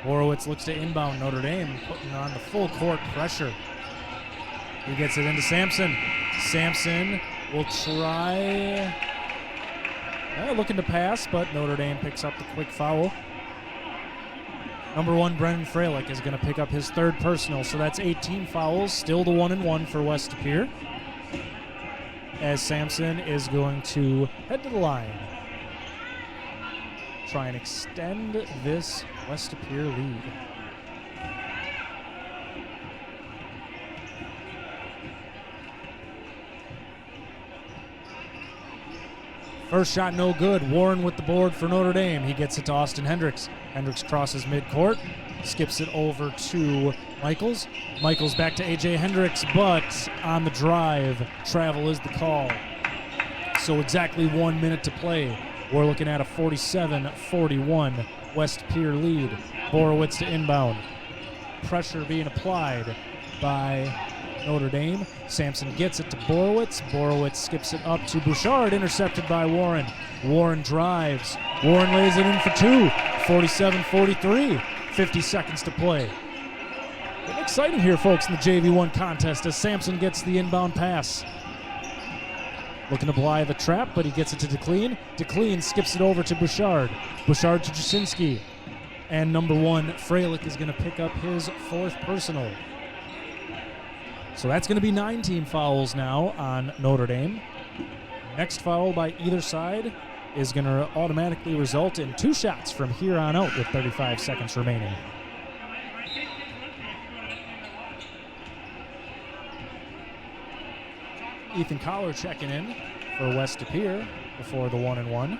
Horowitz looks to inbound. Notre Dame putting on the full court pressure. He gets it into Sampson. Sampson will try, looking to pass, but Notre Dame picks up the quick foul. Number 1, Brennan Freilich, is going to pick up his 3rd personal, so that's 18 fouls. Still the 1-and-1 for West Pere, as Sampson is going to head to the line. Try and extend this West Pere lead. First shot no good. Warren with the board for Notre Dame. He gets it to Austin Hendricks. Hendricks crosses midcourt, skips it over to Michaels. Michaels back to A.J. Hendricks, but on the drive, travel is the call. So exactly 1 minute to play. We're looking at a 47-41 West Pere lead. Horowitz to inbound. Pressure being applied by Notre Dame. Sampson gets it to Borowitz. Borowitz skips it up to Bouchard, intercepted by Warren. Warren drives. Warren lays it in for 2. 47-43. 50 seconds to play. Getting exciting here, folks, in the JV1 contest as Sampson gets the inbound pass. Looking to apply the trap, but he gets it to DeClean. DeClean skips it over to Bouchard. Bouchard to Jasinski. And number 1, Freilich, is going to pick up his 4th personal. So that's going to be 9 team fouls now on Notre Dame. Next foul by either side is going to automatically result in 2 shots from here on out with 35 seconds remaining. Ethan Collar checking in for West Pere before the 1-and-1.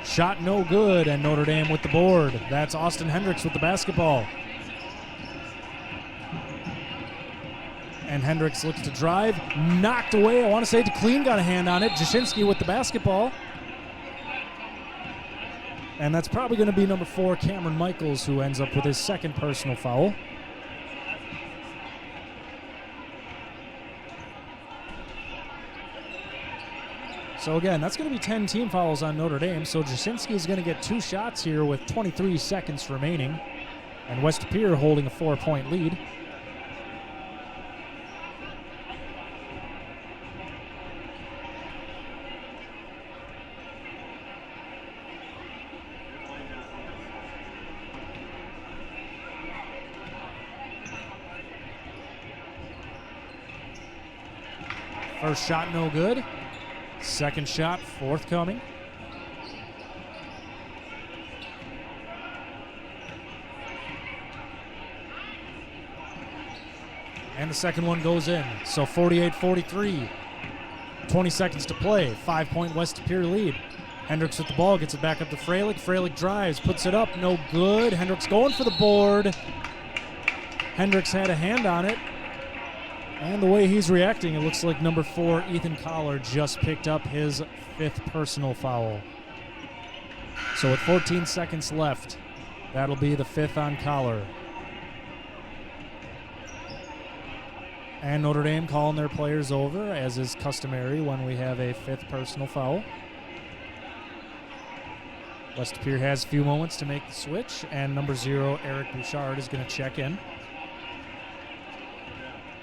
Shot no good, and Notre Dame with the board. That's Austin Hendricks with the basketball. And Hendricks looks to drive, knocked away. I want to say DeClean got a hand on it. Jasinski with the basketball. And that's probably going to be number 4, Cameron Michaels, who ends up with his 2nd personal foul. So again, that's going to be 10 team fouls on Notre Dame. So Jasinski is going to get 2 shots here with 23 seconds remaining. And West Pere holding a 4-point lead. First shot no good. Second shot forthcoming. And the second one goes in. So 48-43. 20 seconds to play. 5-point West Pere lead. Hendricks with the ball, gets it back up to Freilich. Freilich drives, puts it up, no good. Hendricks going for the board. Hendricks had a hand on it. And the way he's reacting, it looks like number 4, Ethan Collar, just picked up his 5th personal foul. So with 14 seconds left, that'll be the 5th on Collar. And Notre Dame calling their players over, as is customary when we have a 5th personal foul. West Pere has a few moments to make the switch, and number 0, Eric Bouchard, is going to check in.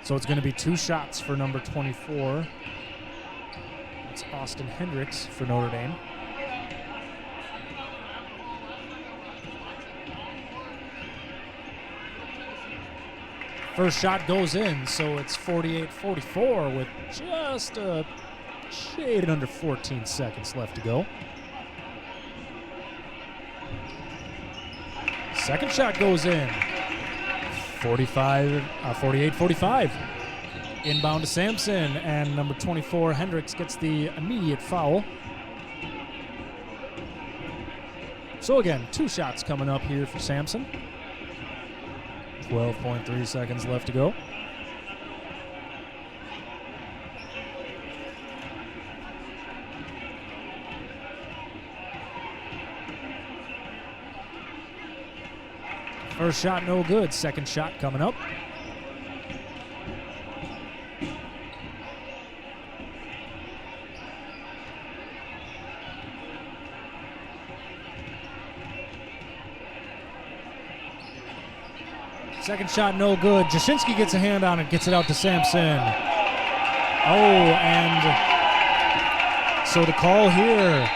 So it's going to be 2 shots for number 24. It's Austin Hendricks for Notre Dame. First shot goes in, so it's 48-44 with just a shade under 14 seconds left to go. Second shot goes in. 48-45. Inbound to Sampson, and number 24, Hendricks, gets the immediate foul. So again, 2 shots coming up here for Sampson. 12.3 seconds left to go. First shot no good. Second shot coming up. Second shot, no good. Jashinsky gets a hand on it, gets it out to Sampson. Oh, and so the call here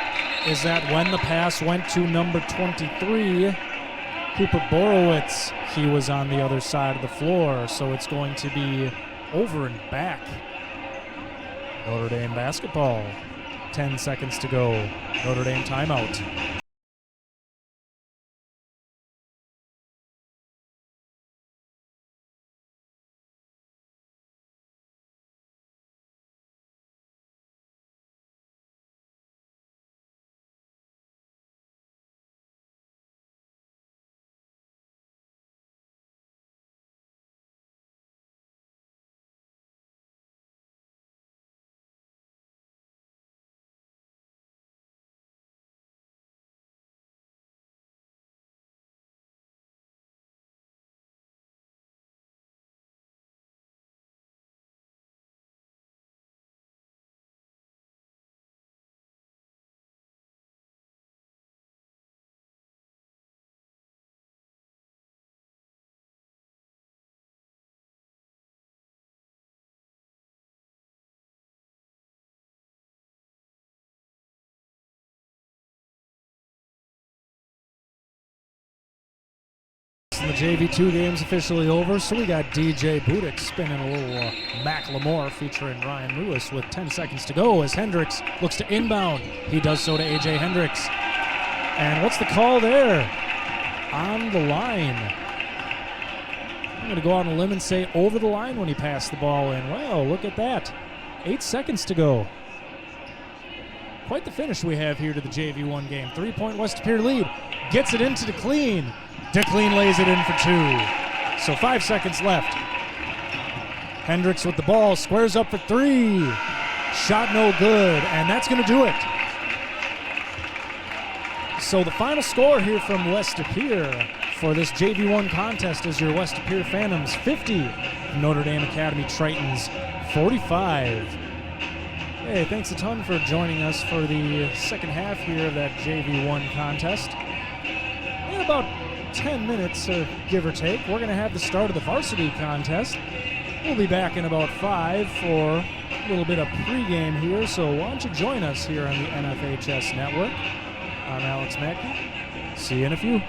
is that when the pass went to number 23, Cooper Borowitz, he was on the other side of the floor, so it's going to be over and back. Notre Dame basketball. 10 seconds to go. Notre Dame timeout. And the JV2 game's officially over, so we got DJ Budick spinning a little Macklemore featuring Ryan Lewis with 10 seconds to go as Hendricks looks to inbound. He does so to A.J. Hendricks. And what's the call there? On the line. I'm going to go out on a limb and say over the line when he passed the ball in. Well, look at that. 8 seconds to go. Quite the finish we have here to the JV1 game. 3-point West Pere lead. Gets it into DeClean. DeClean lays it in for 2. So 5 seconds left. Hendricks with the ball, squares up for 3. Shot no good, and that's going to do it. So the final score here from West Pere for this JV1 contest is your West Pere Phantoms 50, Notre Dame Academy Tritons 45. Hey, thanks a ton for joining us for the second half here of that JV1 contest. In about 10 minutes, give or take, we're going to have the start of the varsity contest. We'll be back in about 5 for a little bit of pregame here, so why don't you join us here on the NFHS Network. I'm Alex Mackey. See you in a few.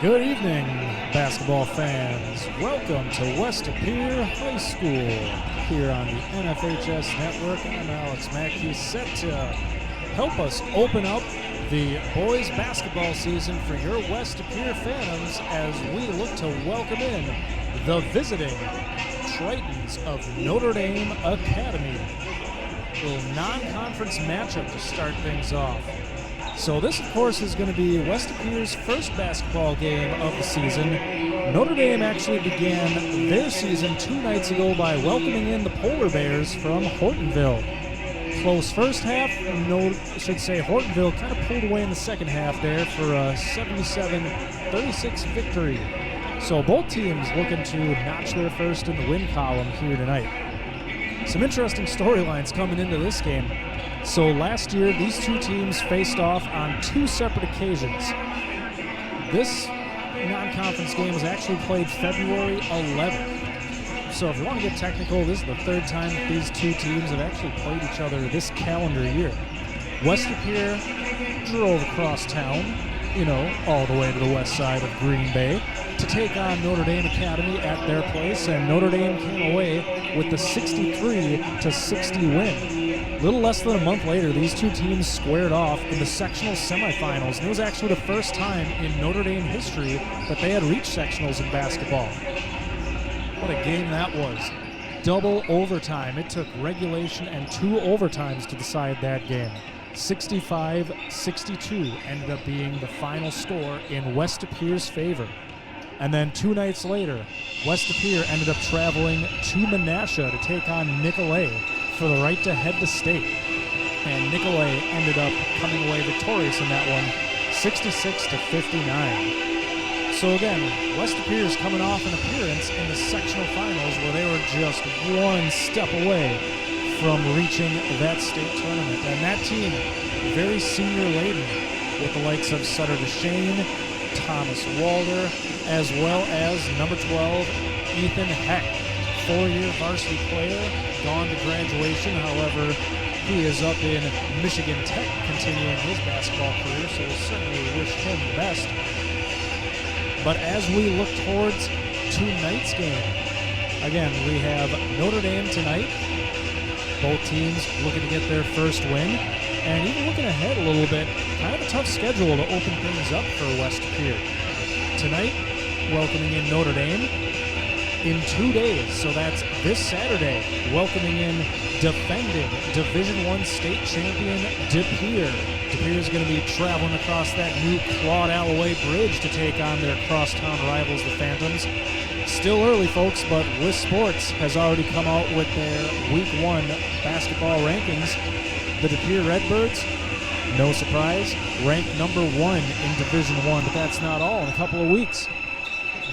Good evening, basketball fans. Welcome to West Pere High School here on the NFHS Network. I'm Alex Mackey, set to help us open up the boys basketball season for your West Pere Phantoms as we look to welcome in the visiting Tritons of Notre Dame Academy. A little non-conference matchup to start things off. So this, of course, is going to be West Pere's first basketball game of the season. Notre Dame actually began their season 2 nights ago by welcoming in the Polar Bears from Hortonville. Close first half, Hortonville kind of pulled away in the second half there for a 77-36 victory. So both teams looking to notch their first in the win column here tonight. Some interesting storylines coming into this game. So last year, these two teams faced off on 2 separate occasions. This non-conference game was actually played February 11th. So if you want to get technical, this is the 3rd time that these two teams have actually played each other this calendar year. West Pere drove across town, all the way to the west side of Green Bay, to take on Notre Dame Academy at their place, and Notre Dame came away with the 63-60 win. A little less than a month later, these two teams squared off in the sectional semifinals, and it was actually the first time in Notre Dame history that they had reached sectionals in basketball. What a game that was. Double overtime. It took regulation and 2 overtimes to decide that game. 65-62 ended up being the final score in West Pere's favor. And then 2 nights later, West Pere ended up traveling to Menasha to take on Nicolet for the right to head to state. And Nicolet ended up coming away victorious in that one, 66-59. So again, West Pere is coming off an appearance in the sectional finals where they were just 1 step away from reaching that state tournament. And that team, very senior-laden, with the likes of Sutter DeShane, Thomas Walder, as well as number 12, Ethan Heck, 4-year varsity player, gone to graduation. However, he is up in Michigan Tech continuing his basketball career, so we'll certainly wish him the best. But as we look towards tonight's game, again, we have Notre Dame tonight. Both teams looking to get their first win. And even looking ahead a little bit, kind of a tough schedule to open things up for West Pere. Tonight, welcoming in Notre Dame. In 2 days, so that's this Saturday, welcoming in defending Division I state champion De Pere. De Pere is going to be traveling across that new Claude Alloway Bridge to take on their crosstown rivals, the Phantoms. Still early, folks, but Wiz Sports has already come out with their Week 1 basketball rankings. The De Pere Redbirds, no surprise, ranked number 1 in Division I, but that's not all. In a couple of weeks,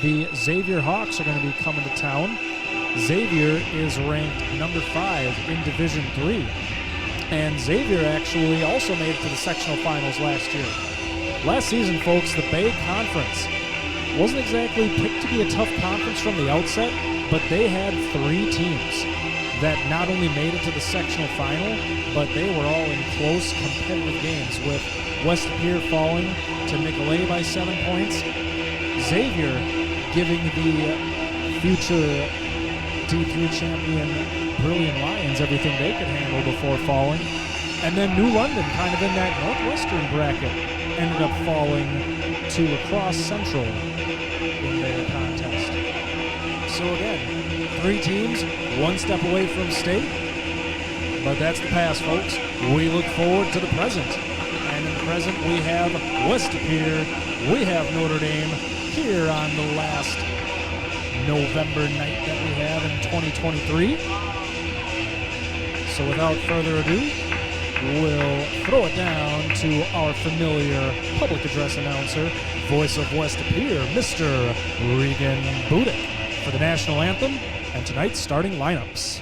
the Xavier Hawks are going to be coming to town. Xavier is ranked number 5 in Division III. And Xavier actually also made it to the sectional finals last year. Last season, folks, the Bay Conference wasn't exactly picked to be a tough conference from the outset, but they had 3 teams that not only made it to the sectional final, but they were all in close competitive games, with West Pere falling to Nicolet by 7 points. Xavier giving the future D3 champion Brilliant Lions everything they could handle before falling. And then New London, kind of in that Northwestern bracket, ended up falling to Lacrosse Central in their contest. So again, 3 teams, 1 step away from state. But that's the past, folks. We look forward to the present. And in the present, we have West Pere, we have Notre Dame, here on the last November night that we have in 2023. So without further ado, we'll throw it down to our familiar public address announcer, voice of West Pere, Mr. Regan Budick, for the national anthem and tonight's starting lineups.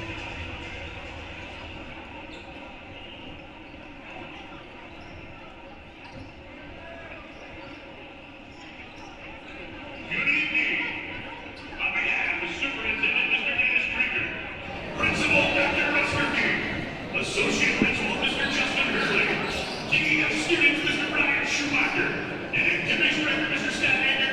Students, Mr. Brian Schumacher, and Activities Director, Mr. Stan Hager,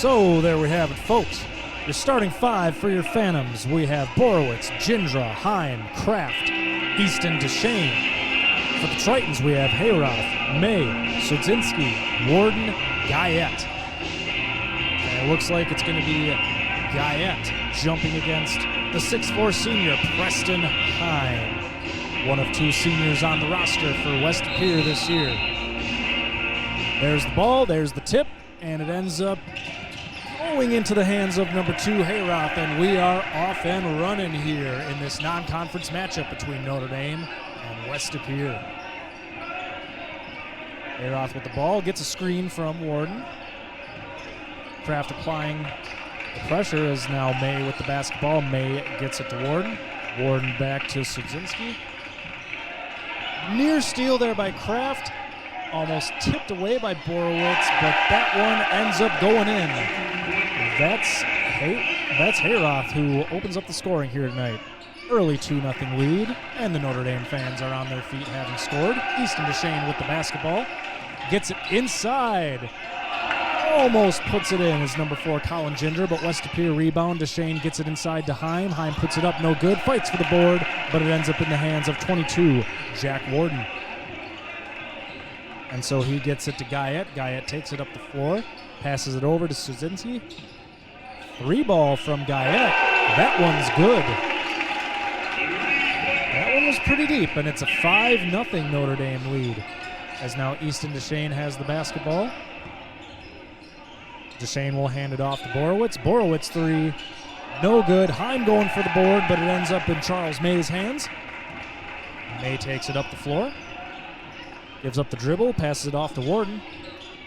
So there we have it, folks. Your starting five for your Phantoms. We have Borowitz, Gindra, Heim, Kraft, Easton, Deshane. For the Tritons, we have Hayroth, May, Sudzinski, Warden, Guyette. And it looks like it's going to be Guyette jumping against the 6'4 senior, Preston Heim. One of two seniors on the roster for West Pere this year. There's the ball, there's the tip, and it ends up going into the hands of number 2, Hayroth, and we are off and running here in this non-conference matchup between Notre Dame and West Pere. Hayroth with the ball, gets a screen from Warden. Kraft applying the pressure is now May with the basketball. May gets it to Warden. Warden back to Sudzinski. Near steal there by Kraft. Almost tipped away by Borowitz, but that one ends up going in. That's Hayroth who opens up the scoring here tonight. Early 2-0 lead, and the Notre Dame fans are on their feet having scored. Easton Deshane with the basketball. Gets it inside. Almost puts it in as number 4, Colin Gindra, but West Pere rebound. Deshane gets it inside to Heim. Heim puts it up, no good. Fights for the board, but it ends up in the hands of 22, Jack Warden. And so he gets it to Guyette. Guyette takes it up the floor, passes it over to Sudzinski. 3 ball from Guyette. That one's good. That one was pretty deep, and it's a 5-0 Notre Dame lead. As now Easton Deshane has the basketball. Deshane will hand it off to Borowitz. Borowitz 3, no good. Heim going for the board, but it ends up in Charles May's hands. May takes it up the floor. Gives up the dribble, passes it off to Warden.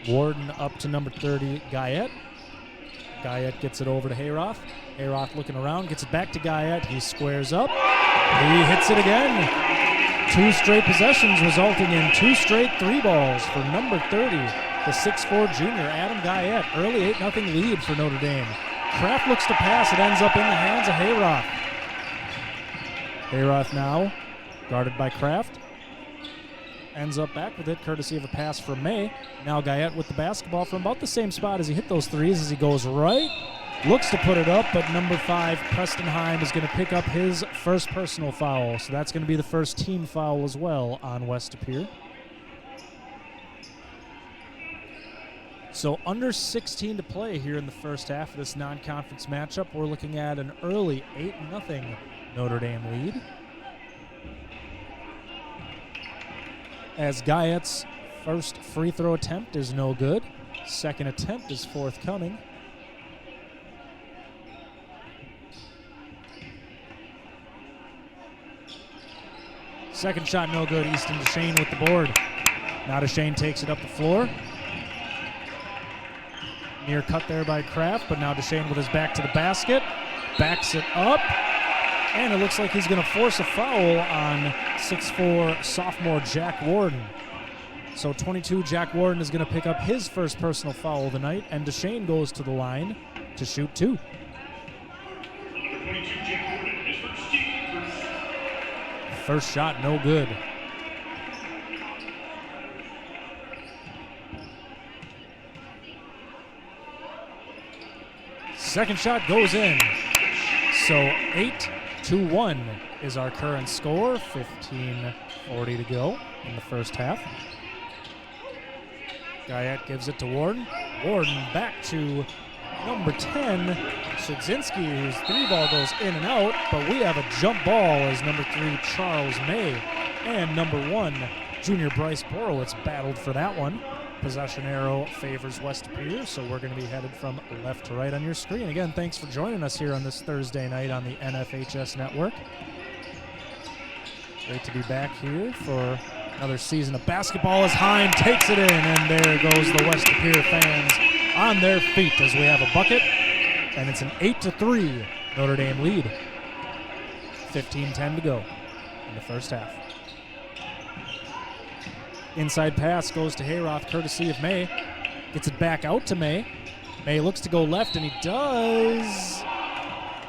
Warden up to number 30, Guyette. Guyette gets it over to Hayroth. Hayroth looking around, gets it back to Guyette. He squares up. He hits it again. 2 straight possessions resulting in 2 straight 3 balls for number 30, the 6'4 junior, Adam Guyette. Early 8-0 lead for Notre Dame. Kraft looks to pass. It ends up in the hands of Hayroth. Hayroth now guarded by Kraft. Ends up back with it, courtesy of a pass from May. Now Guyette with the basketball from about the same spot as he hit those threes as he goes right. Looks to put it up, but number 5, Preston Heim, is going to pick up his first personal foul. So that's going to be the first team foul as well on West Pere. So under 16 to play here in the first half of this non-conference matchup. We're looking at an early 8-0 Notre Dame lead. As Guyette's first free throw attempt is no good. Second attempt is forthcoming. Second shot no good. Easton Deshane with the board. Now Deshane takes it up the floor. Near cut there by Kraft, but now Deshane with his back to the basket. Backs it up. And it looks like he's going to force a foul on 6'4 sophomore Jack Warden. So 22 Jack Warden is going to pick up his first personal foul of the night, and Deshane goes to the line to shoot 2. First shot, no good. Second shot goes in. So 8-1 is our current score. 15:40 to go in the first half. Guyette gives it to Warden. Warden back to number 10, Sudzinski, whose 3 ball goes in and out, but we have a jump ball as number 3, Charles May, and number 1, junior Bryce Borowitz battled for that one. Possession arrow favors West Pere, so we're going to be headed from left to right on your screen. Again, thanks for joining us here on this Thursday night on the NFHS Network. Great to be back here for another season of basketball as Heim takes it in, and there goes the West Pere fans on their feet as we have a bucket, and it's an 8-3 Notre Dame lead. 15:10 to go in the first half. Inside pass goes to Hayroth, courtesy of May. Gets it back out to May. May looks to go left, and he does.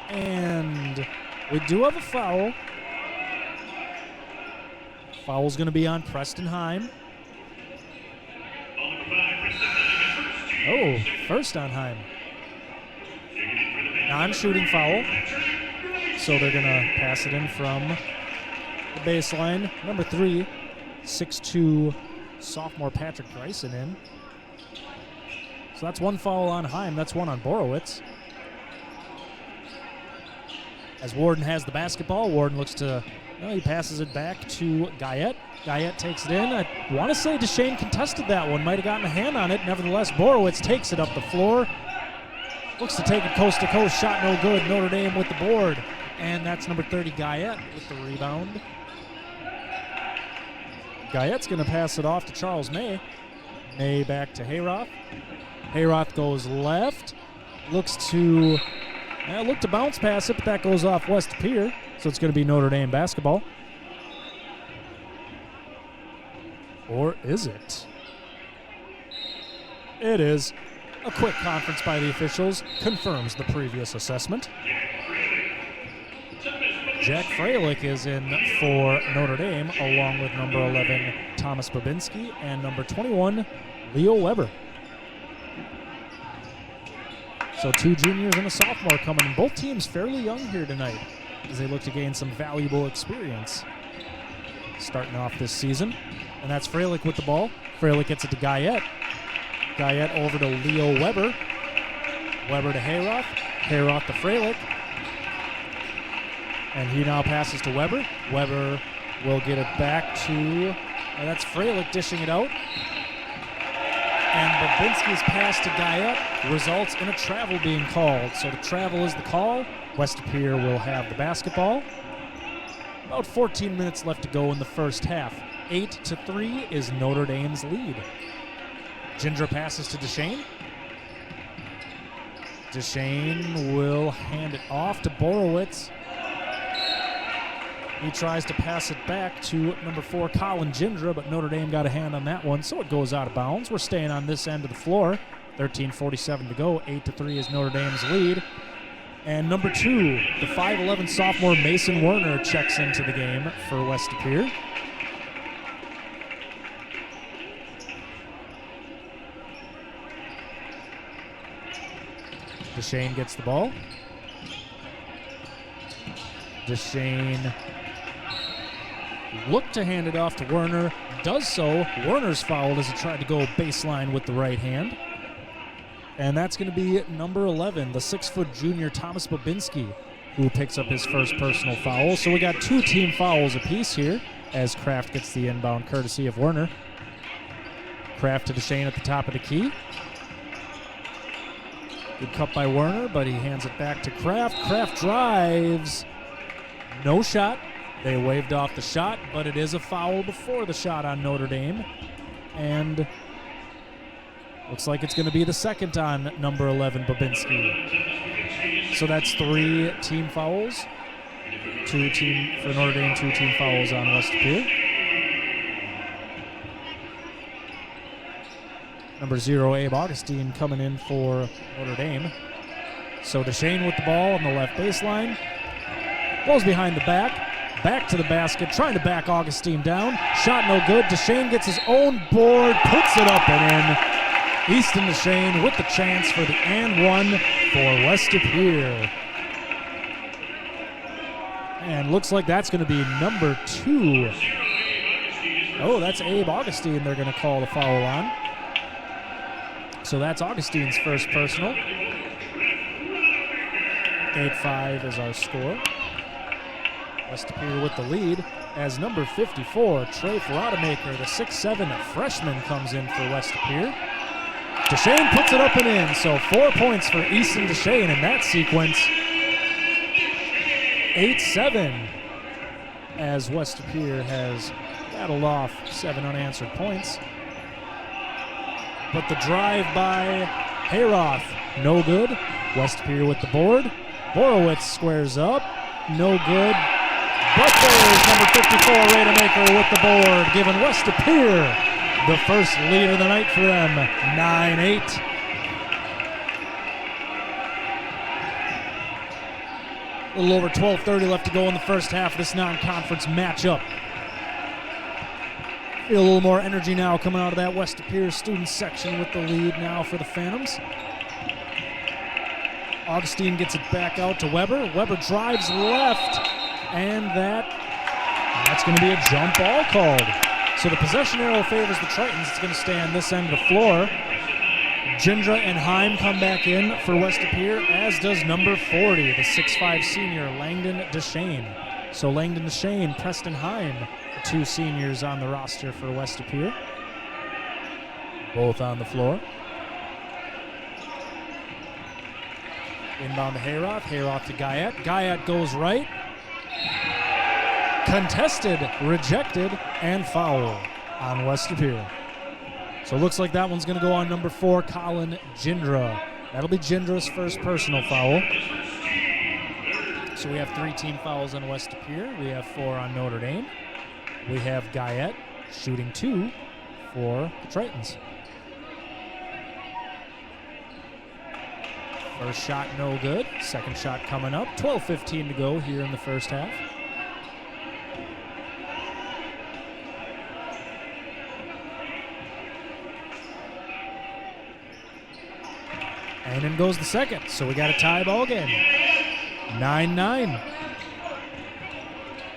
And we do have a foul. Foul's going to be on Preston Heim. Oh, first on Heim. Non-shooting foul. So they're going to pass it in from the baseline. Number 3, 6'2", sophomore Patrick Bryson in. So that's one foul on Heim. That's one on Borowitz. As Warden has the basketball, Warden looks to, he passes it back to Guyette. Guyette takes it in. I want to say Deshane contested that one. Might have gotten a hand on it. Nevertheless, Borowitz takes it up the floor. Looks to take it coast to coast. Shot no good. Notre Dame with the board. And that's number 30, Guyette, with the rebound. Guyette's going to pass it off to Charles May. May back to Hayroth. Hayroth goes left. Looks to bounce pass it, but that goes off West Pere. So it's going to be Notre Dame basketball. Or is it? It is. A quick conference by the officials confirms the previous assessment. Jack Freilich is in for Notre Dame, along with number 11, Thomas Babinski, and number 21, Leo Weber. So 2 juniors and a sophomore coming in. Both teams fairly young here tonight as they look to gain some valuable experience starting off this season. And that's Freilich with the ball. Freilich gets it to Guyette. Guyette over to Leo Weber. Weber to Hayroth. Hayroth to Freilich. And he now passes to Weber. Weber will get it back to, that's Freilich dishing it out. And Babinski's pass to Guyette results in a travel being called. So the travel is the call. West Pere will have the basketball. About 14 minutes left to go in the first half. 8-3 is Notre Dame's lead. Gindra passes to Deshane. Deshane will hand it off to Borowitz. He tries to pass it back to number 4, Colin Gindra, but Notre Dame got a hand on that one, so it goes out of bounds. We're staying on this end of the floor. 13:47 to go. 8-3 is Notre Dame's lead. And number 2, the 5'11 sophomore Mason Werner checks into the game for West Pere. Deshane gets the ball. Deshane looked to hand it off to Werner. Does so. Werner's fouled as he tried to go baseline with the right hand. And that's going to be number 11, the 6-foot junior Thomas Babinski, who picks up his first personal foul. So we got 2 team fouls apiece here as Kraft gets the inbound courtesy of Werner. Kraft to Deshane at the top of the key. Good cut by Werner, but he hands it back to Kraft. Kraft drives. No shot. They waved off the shot, but it is a foul before the shot on Notre Dame. And looks like it's going to be the second on number 11, Babinski. So that's 3 team fouls. 2 team for Notre Dame, 2 team fouls on West Pere. Number 0, Abe Augustine, coming in for Notre Dame. So Deshane with the ball on the left baseline. Goes behind the back to the basket, trying to back Augustine down. Shot no good. Deshane gets his own board, puts it up and in. Easton Deshane with the chance for the and one for West Pere. And looks like that's going to be number 2. Oh, that's Abe Augustine they're going to call the foul on. So that's Augustine's first personal. 8-5 is our score. West Pere with the lead as number 54, Trey Ferradamaker, the 6'7 freshman, comes in for West Pere. Deshane puts it up and in, so 4 points for Easton Deshane in that sequence. 8-7 as West Pere has battled off 7 unanswered points. But the drive by Hayroth, no good. West Pere with the board. Borowitz squares up, no good. But there's number 54, Rademacher with the board, giving West Pere the first lead of the night for them, 9-8. A little over 12:30 left to go in the first half of this non-conference matchup. Feel a little more energy now coming out of that West Pere student section with the lead now for the Phantoms. Augustine gets it back out to Weber. Weber drives left, and that's going to be a jump ball called. So the possession arrow favors the Tritons. It's going to stay on this end of the floor. Gindra and Heim come back in for West De Pere, as does number 40, the 6'5 senior, Langdon Deshane. So Langdon Deshane, Preston Heim, the two seniors on the roster for West De Pere. Both on the floor. Inbound to Hayroth. Hayroth to Guyette. Guyette goes right. Contested, rejected, and foul on West De Pere. So it looks like that one's going to go on number 4, Colin Gindra. That'll be Gindra's first personal foul. So we have 3 team fouls on West De Pere. We have 4 on Notre Dame. We have Guyette shooting 2 for the Tritons. First shot no good. Second shot coming up. 12:15 to go here in the first half. And in goes the second. So we got a tie ball game. 9-9.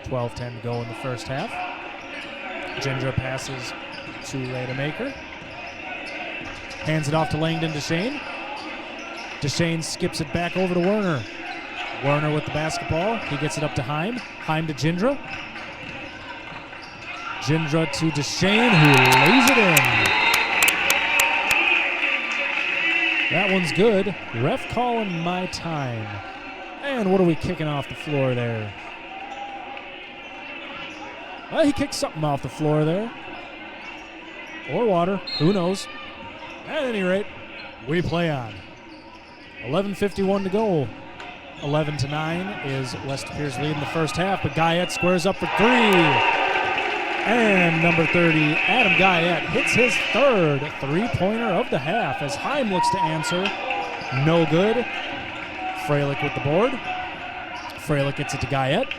12:10 to go in the first half. Gindra passes to Rademacher. Hands it off to Langdon Deshane. Deshane skips it back over to Werner. Werner with the basketball. He gets it up to Heim. Heim to Gindra. Gindra to Deshane, who lays it in. That one's good. Ref calling my time. And what are we kicking off the floor there? Well, he kicked something off the floor there. Or water. Who knows? At any rate, we play on. 11:51 to go. 11-9 is West De Pere's lead in the first half, but Guyette squares up for 3. And number 30, Adam Guyette, hits his third three-pointer of the half as Heim looks to answer. No good. Freilich with the board. Freilich gets it to Guyette.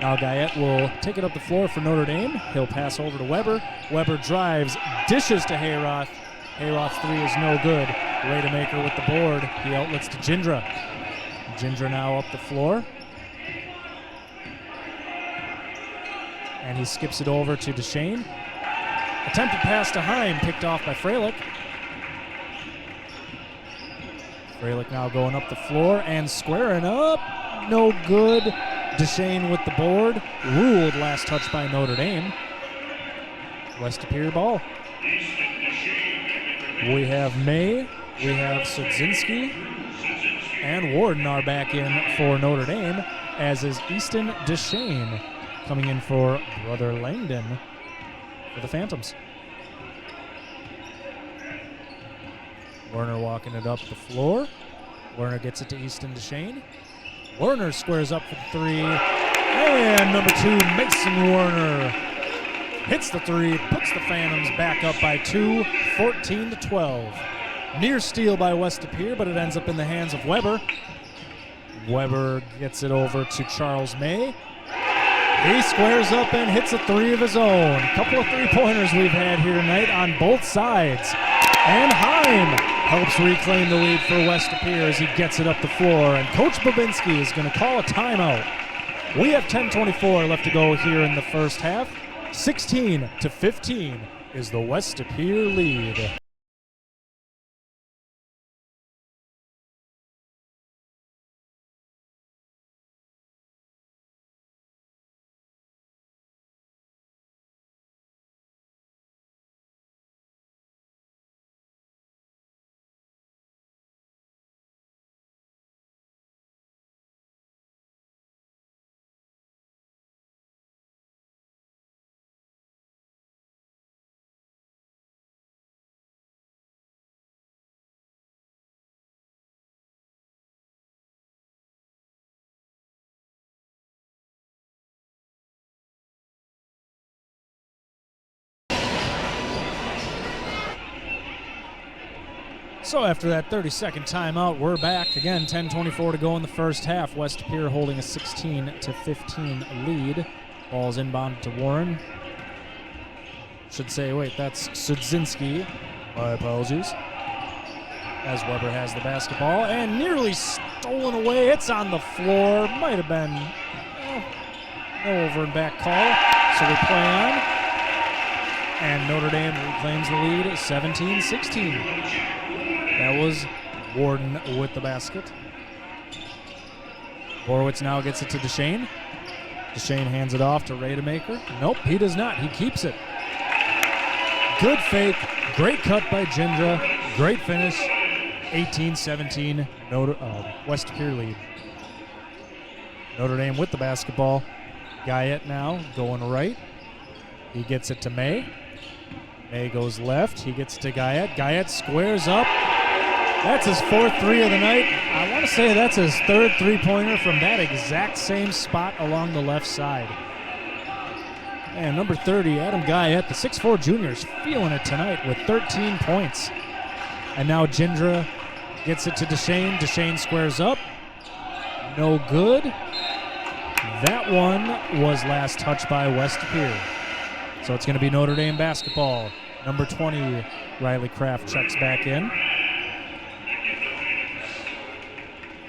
Now Guyette will take it up the floor for Notre Dame. He'll pass over to Weber. Weber drives, dishes to Hayroth. Hayroth's 3 is no good. Rademacher with the board. He outlets to Gindra. Gindra now up the floor. And he skips it over to Deshane. Attempted pass to Heim, picked off by Freilich. Freilich now going up the floor and squaring up. No good. Deshane with the board. Ruled last touch by Notre Dame. West De Pere ball. We have May. We have Sudzinski. And Warden are back in for Notre Dame, as is Easton Deshane coming in for Brother Langdon for the Phantoms. Werner walking it up the floor. Werner gets it to Easton Deshane. Werner squares up for 3. And number 2, Mason Werner hits the 3, puts the Phantoms back up by 2, 14-12. Near steal by West De Pere, but it ends up in the hands of Weber. Weber gets it over to Charles May. He squares up and hits a 3 of his own. A couple of 3-pointers we've had here tonight on both sides. And Heim helps reclaim the lead for West De Pere as he gets it up the floor. And Coach Babinski is going to call a timeout. We have 10:24 left to go here in the first half. 16-15 is the West De Pere lead. So after that 30-second timeout, we're back. Again, 10:24 to go in the first half. West De Pere holding a 16-15 lead. Ball's inbounded to Warren. Should say, wait, that's Sudzinski. My apologies. as Weber has the basketball and nearly stolen away. It's on the floor. Might have been no over and back call. So they play on. And Notre Dame reclaims the lead 17-16. That was Warden with the basket. Borowitz now gets it to Deshane. Deshane hands it off to Rademacher. Nope, he does not. He keeps it. Good fake. Great cut by Gindra. Great finish. 18-17. West Pere lead. Notre Dame with the basketball. Guyette now going right. He gets it to May. May goes left. He gets it to Guyette. Guyette squares up. That's his 4th three of the night. I want to say that's his 3rd three-pointer from that exact same spot along the left side. And number 30, Adam Guyette, the 6'4 junior, is feeling it tonight with 13 points. And now Gindra gets it to Deshane. Deshane squares up. No good. That one was last touched by West Pere. So it's going to be Notre Dame basketball. Number 20, Riley Kraft checks back in.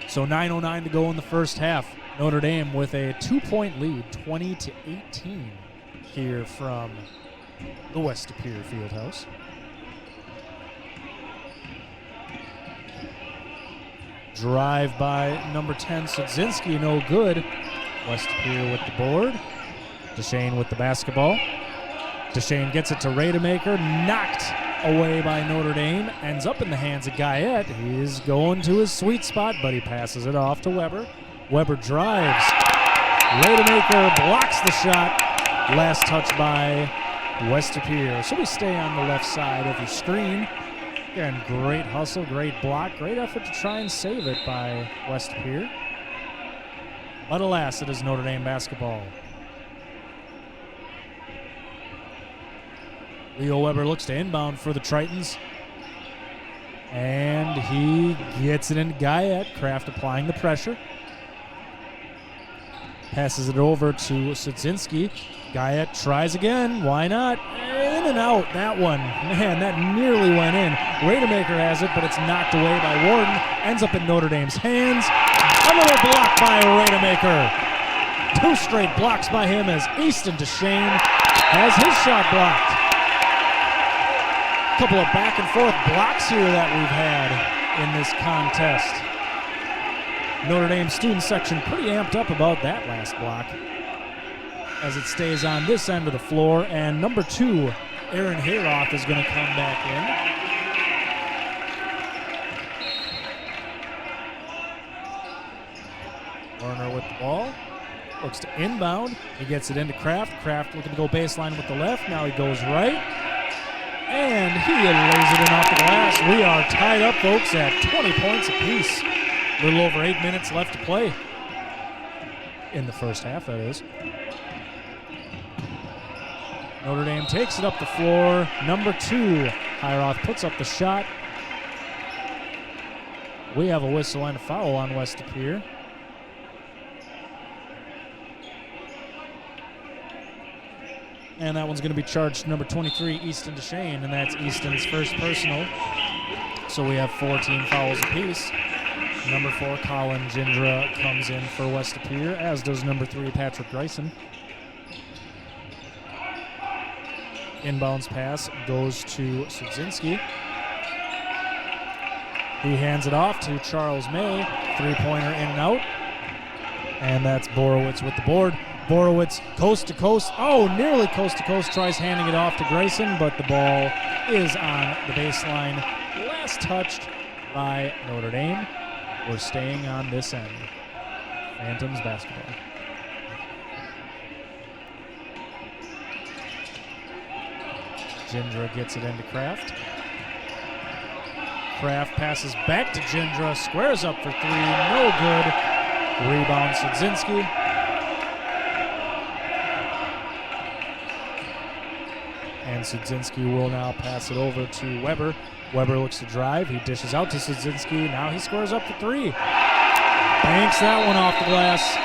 So 9:09 to go in the first half. Notre Dame with a 2-point lead, 20-18 here from the West Pere Fieldhouse. Drive by number 10, Sudzinski, no good. West Pere with the board. Deshane with the basketball. Deshane gets it to Rademacher, knocked away by Notre Dame, ends up in the hands of Guyette. He's going to his sweet spot, but he passes it off to Weber. Weber drives. Rademacher blocks the shot. Last touch by West Pere. So we stay on the left side of the screen. Again, great hustle, great block, great effort to try and save it by West Pere. But alas, it is Notre Dame basketball. Leo Weber looks to inbound for the Tritons. And he gets it into Guyette. Kraft applying the pressure. Passes it over to Sudzinski. Guyette tries again. Why not? In and out. That one. Man, that nearly went in. Rademacher has it, but it's knocked away by Warden. Ends up in Notre Dame's hands. Another block by Rademacher. 2 straight blocks by him as Easton Deshane has his shot blocked. Couple of back and forth blocks here that we've had in this contest. Notre Dame student section pretty amped up about that last block as it stays on this end of the floor, and number 2, Aaron Hayroth, is going to come back in. Warner with the ball. Looks to inbound. He gets it into Kraft. Kraft looking to go baseline with the left. Now he goes right. And he lays it in off the glass. We are tied up, folks, at 20 points apiece. A little over 8 minutes left to play. In the first half, that is. Notre Dame takes it up the floor. Number 2, Hayroth puts up the shot. We have a whistle and a foul on West Pere. And that one's going to be charged to number 23, Easton Deshane, and that's Easton's first personal. So we have 4 team fouls apiece. Number 4, Colin Gindra, comes in for West Pere, as does number 3, Patrick Greisen. Inbounds pass goes to Sudzinski. He hands it off to Charles May. 3-pointer in and out. And that's Borowitz with the board. Borowitz coast to coast. Oh, nearly coast to coast. Tries handing it off to Greisen, but the ball is on the baseline. Last touched by Notre Dame. We're staying on this end. Phantoms basketball. Gindra gets it into Kraft. Kraft passes back to Gindra. Squares up for 3. No good. Rebound Sudzinski. And Sudzinski will now pass it over to Weber. Weber looks to drive. He dishes out to Sudzinski. Now he scores up for 3. Banks that one off the glass.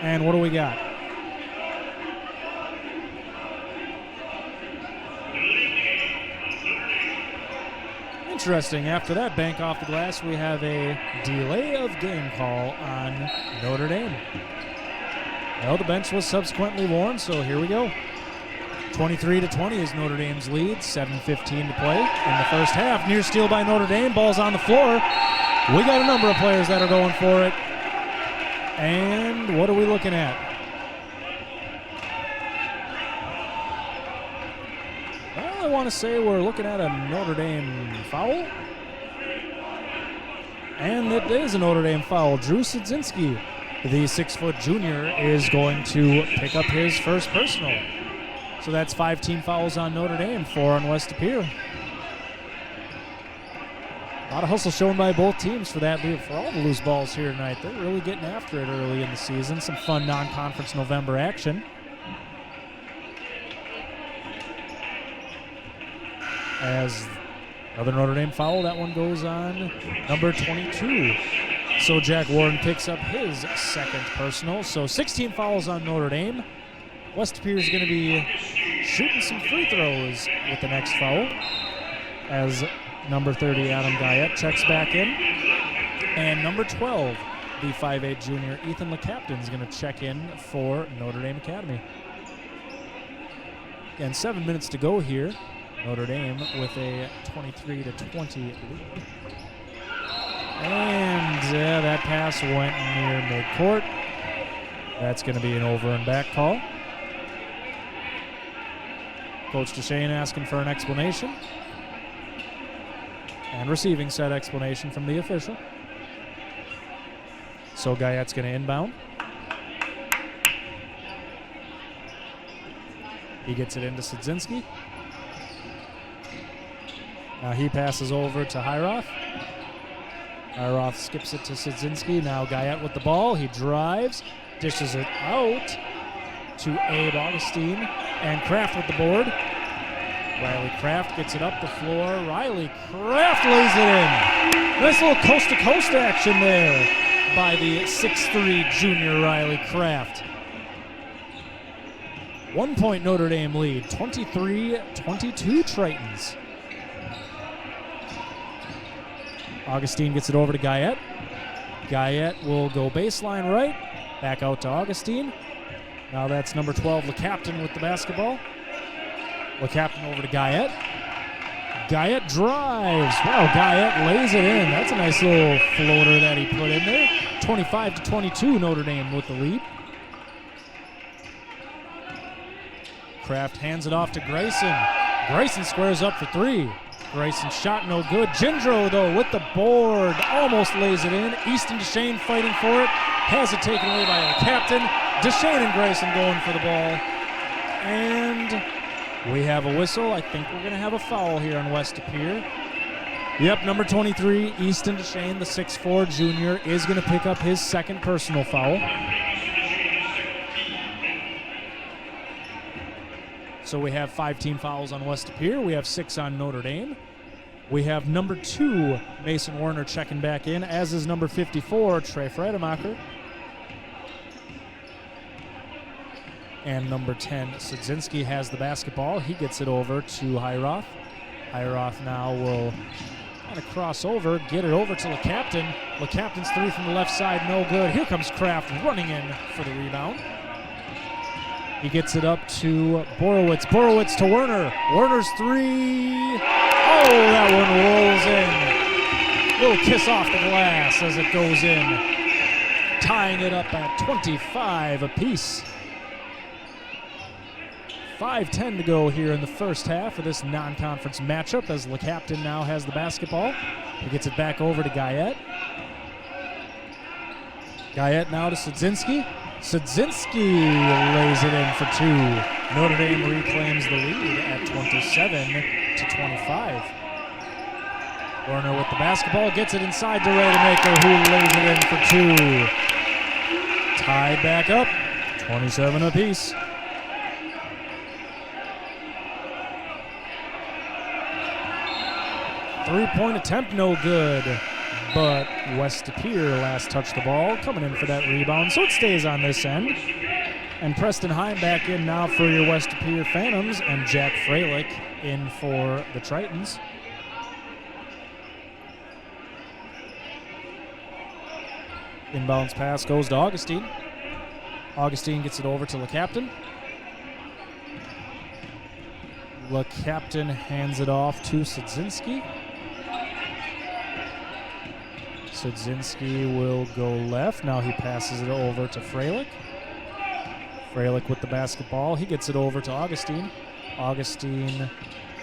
And what do we got? Interesting. After that bank off the glass, we have a delay of game call on Notre Dame. Well, the bench was subsequently worn, so here we go. 23-20 is Notre Dame's lead. 7:15 to play in the first half. Near steal by Notre Dame. Ball's on the floor. We got a number of players that are going for it. And what are we looking at? Well, I want to say we're looking at a Notre Dame foul. And it is a Notre Dame foul. Drew Sidzinski, the 6-foot junior, is going to pick up his first personal. So that's 5 team fouls on Notre Dame, 4 on West Pere. A lot of hustle shown by both teams for all the loose balls here tonight. They're really getting after it early in the season. Some fun non-conference November action. As another Notre Dame foul, that one goes on number 22. So Jack Warren picks up his second personal. So 16 fouls on Notre Dame. West Pere is going to be shooting some free throws with the next foul as number 30, Adam Guyette, checks back in. And number 12, the 5'8 junior, Ethan LeCaptain, is going to check in for Notre Dame Academy. And 7 minutes to go here. Notre Dame with a 23-20 lead. And that pass went near midcourt. That's going to be an over and back call. Coach Deshane asking for an explanation. And receiving said explanation from the official. So Guyette's going to inbound. He gets it into Sidzinski. Now he passes over to Hiroth. Hiroth skips it to Sidzinski. Now Guyette with the ball. He drives, dishes it out to Abe Augustine, and Kraft with the board. Riley Kraft gets it up the floor. Riley Kraft lays it in. Nice little coast-to-coast action there by the 6'3 junior Riley Kraft. 1 point Notre Dame lead, 23-22 Tritons. Augustine gets it over to Guyette. Guyette will go baseline right, back out to Augustine. Now that's number 12, LeCaptain with the basketball. LeCaptain over to Guyette. Guyette drives. Wow, Guyette lays it in. That's a nice little floater that he put in there. 25-22, Notre Dame with the lead. Kraft hands it off to Grayson. Grayson squares up for 3. Grayson's shot no good. Jindro, though, with the board, almost lays it in. Easton Deshane fighting for it. Has it taken away by LeCaptain. Deshane and Grayson going for the ball. And we have a whistle. I think we're going to have a foul here on West Pere. Yep, number 23, Easton Deshane, the 6'4 junior, is going to pick up his second personal foul. So we have 5 team fouls on West Pere. We have 6 on Notre Dame. We have number 2, Mason Werner, checking back in, as is number 54, Trey Freidemacher. And number 10, Sidzinski, has the basketball. He gets it over to Hiroth. Hiroth now will kind of cross over, get it over to LeCaptain. LeCaptain's 3 from the left side, no good. Here comes Kraft running in for the rebound. He gets it up to Borowitz. Borowitz to Werner. Werner's 3. Oh, that one rolls in. Little kiss off the glass as it goes in. Tying it up at 25 apiece. 5:10 to go here in the first half of this non-conference matchup as LeCaptain now has the basketball. He gets it back over to Guyette. Guyette now to Sidzinski. Sidzinski lays it in for 2. Notre Dame reclaims the lead at 27-25. Werner with the basketball, gets it inside to Rademacher, who lays it in for 2. Tied back up, 27 apiece. Three-point attempt, no good. But West Pere last touched the ball, coming in for that rebound, so it stays on this end. And Preston Heim back in now for your West Pere Phantoms, and Jack Freilich in for the Tritons. Inbounds pass goes to Augustine. Augustine gets it over to LeCaptain. LeCaptain hands it off to Sudzinski. Sudzinski will go left. Now he passes it over to Freilich. Freilich with the basketball. He gets it over to Augustine. Augustine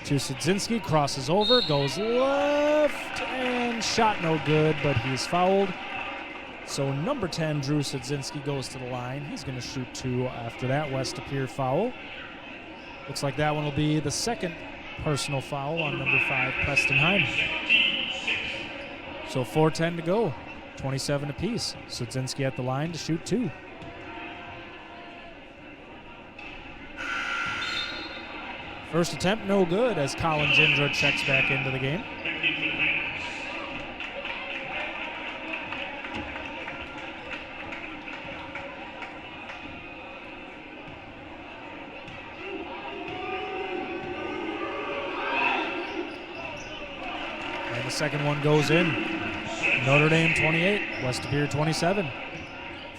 to Sudzinski. Crosses over. Goes left. And shot no good, but he's fouled. So number 10, Drew Sudzinski, goes to the line. He's going to shoot 2 after that West Pere foul. Looks like that one will be the second personal foul on number 5, Preston Heim. So 4:10 to go, 27 apiece. Sudzinski at the line to shoot 2. First attempt, no good, as Colin Gindra checks back into the game. And the second one goes in. Notre Dame 28, West Pere 27.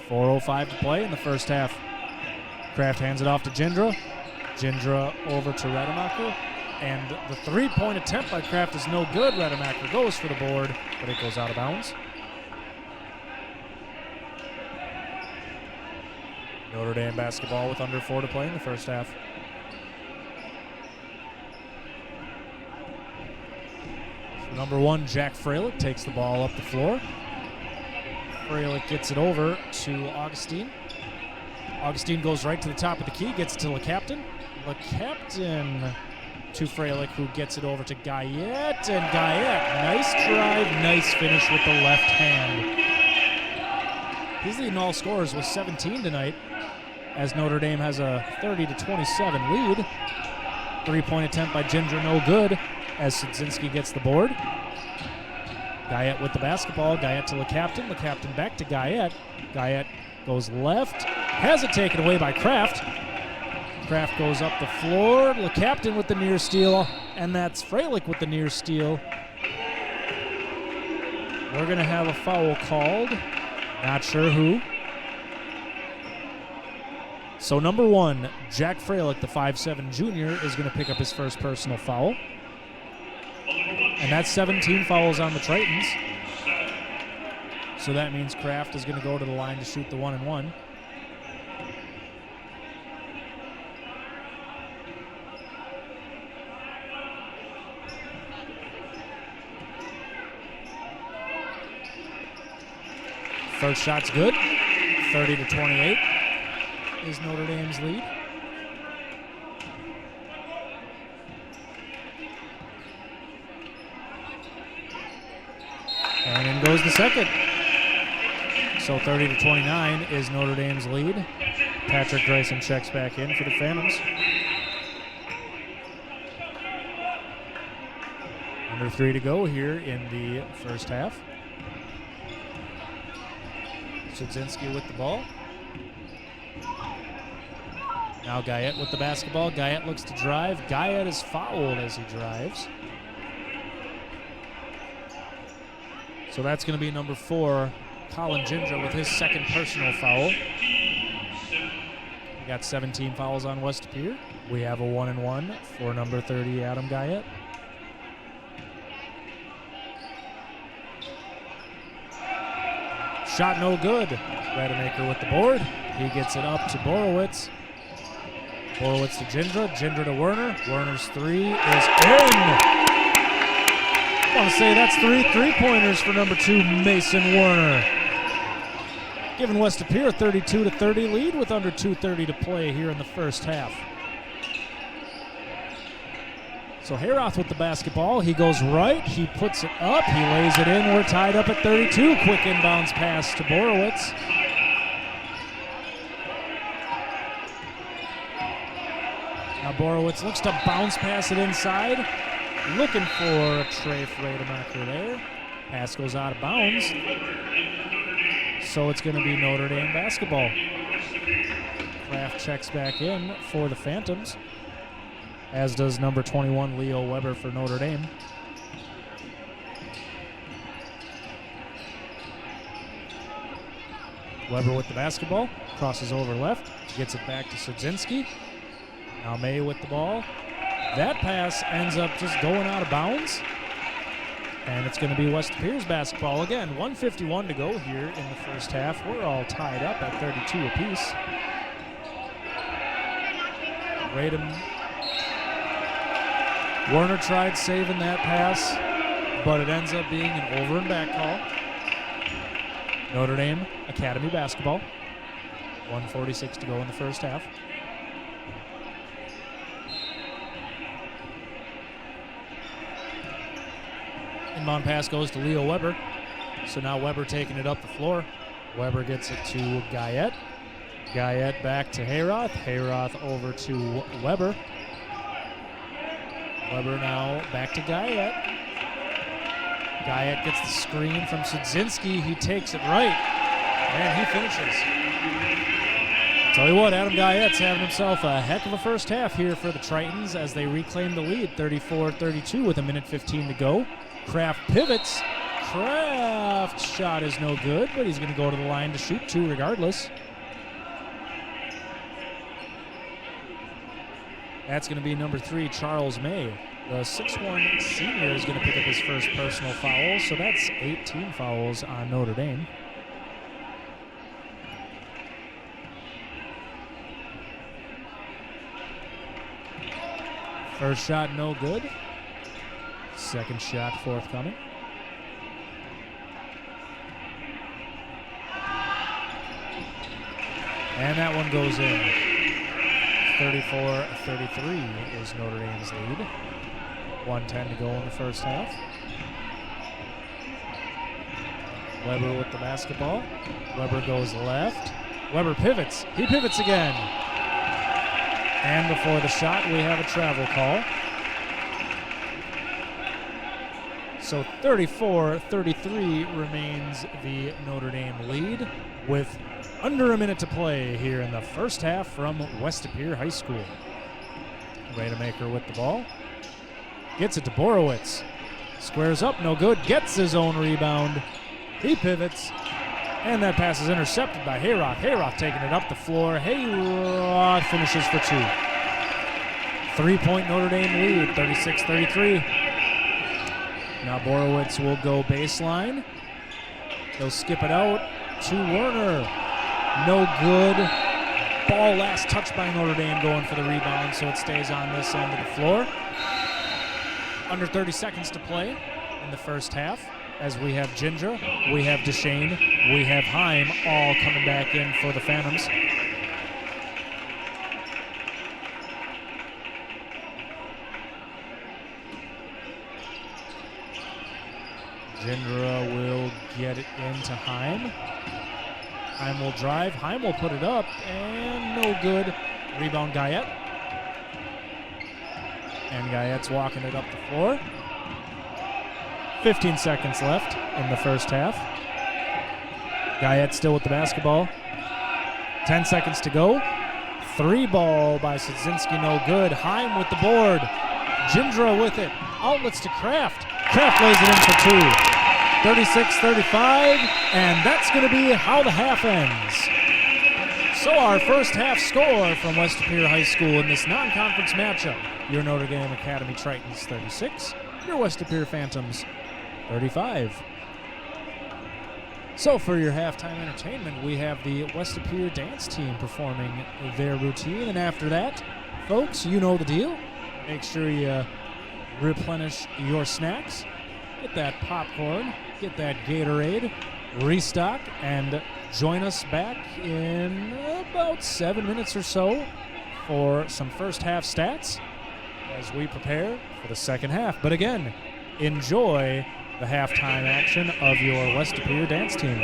4:05 to play in the first half. Kraft hands it off to Gindra. Gindra over to Rademacher. And the three-point attempt by Kraft is no good. Rademacher goes for the board, but it goes out of bounds. Notre Dame basketball with under 4 to play in the first half. So number 1, Jack Freilich, takes the ball up the floor. Freilich gets it over to Augustine. Augustine goes right to the top of the key, gets it to LeCaptain. LeCaptain to Freilich, who gets it over to Guyette. And Guyette, nice drive, nice finish with the left hand. He's leading all scorers with 17 tonight, as Notre Dame has a 30-27 lead. Three-point attempt by Gindra, no good, as Sudzinski gets the board. Guyette with the basketball. Guyette to LeCaptain. LeCaptain back to Guyette. Guyette goes left. Has it taken away by Kraft. Kraft goes up the floor. LeCaptain with the near steal. And that's Freilich with the near steal. We're going to have a foul called. Not sure who. So number 1, Jack Freilich, the 5'7" junior, is going to pick up his first personal foul. And that's 17 fouls on the Tritons. So that means Kraft is going to go to the line to shoot the 1-and-1. First shot's good. 30-28 is Notre Dame's lead. And in goes the second. So 30-29 is Notre Dame's lead. Patrick Grayson checks back in for the Phantoms. Under 3 to go here in the first half. Sudzinski with the ball. Now Guyette with the basketball. Guyette looks to drive. Guyette is fouled as he drives. So that's going to be number 4, Colin Gindra, with his second personal foul. We got 17 fouls on West Pere. We have a 1-and-1 for number 30, Adam Guyette. Shot no good. Rademacher with the board. He gets it up to Borowitz. Borowitz to Gindra. Gindra to Werner. Werner's 3 is in. I want to say that's 3 3-pointers for number 2, Mason Werner. Giving West Pere a 32-30 lead with under 2:30 to play here in the first half. So Hayroth with the basketball. He goes right. He puts it up. He lays it in. We're tied up at 32. Quick inbounds pass to Borowitz. Now Borowitz looks to bounce pass it inside. Looking for a tray for Rademacher there. Pass goes out of bounds. So it's going to be Notre Dame basketball. Kraft checks back in for the Phantoms, as does number 21, Leo Weber, for Notre Dame. Weber with the basketball, crosses over left, gets it back to Sudzinski. Now May with the ball. That pass ends up just going out of bounds. And it's going to be West Pere's basketball again. 1:51 to go here in the first half. We're all tied up at 32 apiece. Warner tried saving that pass, but it ends up being an over and back call. Notre Dame Academy basketball. 1:46 to go in the first half. Inbound pass goes to Leo Weber. So now Weber taking it up the floor. Weber gets it to Guyette. Guyette back to Hayroth. Hayroth over to Weber. Weber now back to Guyette. Guyette gets the screen from Sudzinski. He takes it right, and he finishes. Tell you what, Adam Guyette's having himself a heck of a first half here for the Tritons as they reclaim the lead, 34-32 with 1:15 to go. Kraft pivots. Kraft's shot is no good, but he's going to go to the line to shoot two regardless. That's going to be number 3, Charles May. The 6'1" senior is going to pick up his first personal foul, so that's 18 fouls on Notre Dame. First shot no good. Second shot forthcoming. And that one goes in. 34-33 is Notre Dame's lead. 1:10 to go in the first half. Weber with the basketball. Weber goes left. Weber pivots. He pivots again. And before the shot, we have a travel call. So 34-33 remains the Notre Dame lead with under a minute to play here in the first half from West Pere High School. Rademacher with the ball. Gets it to Borowitz. Squares up, no good. Gets his own rebound. He pivots. And that pass is intercepted by Hayroth. Hayroth taking it up the floor. Hayroth finishes for 2. 3-point Notre Dame lead, 36-33. Now Borowitz will go baseline. He'll skip it out to Werner. No good. Ball last touched by Notre Dame going for the rebound, so it stays on this end of the floor. Under 30 seconds to play in the first half as we have Ginger, we have Deshane, we have Heim all coming back in for the Phantoms. Gindra will get it into Heim. Heim will drive. Heim will put it up, and no good. Rebound Guyette. And Guyette's walking it up the floor. 15 seconds left in the first half. Guyette still with the basketball. 10 seconds to go. 3 ball by Sudzinski, no good. Heim with the board. Gindra with it. Outlets to Kraft. Kraft lays it in for 2. 36-35, and that's going to be how the half ends. So our first half score from West Pere High School in this non-conference matchup. Your Notre Dame Academy Tritons 36, your West Pere Phantoms 35. So for your halftime entertainment, we have the West Pere dance team performing their routine, and after that, folks, you know the deal. Make sure you replenish your snacks. Get that popcorn, get that Gatorade, restock, and join us back in about 7 minutes or so for some first half stats as we prepare for the second half. But again, enjoy the halftime action of your West Pere dance team.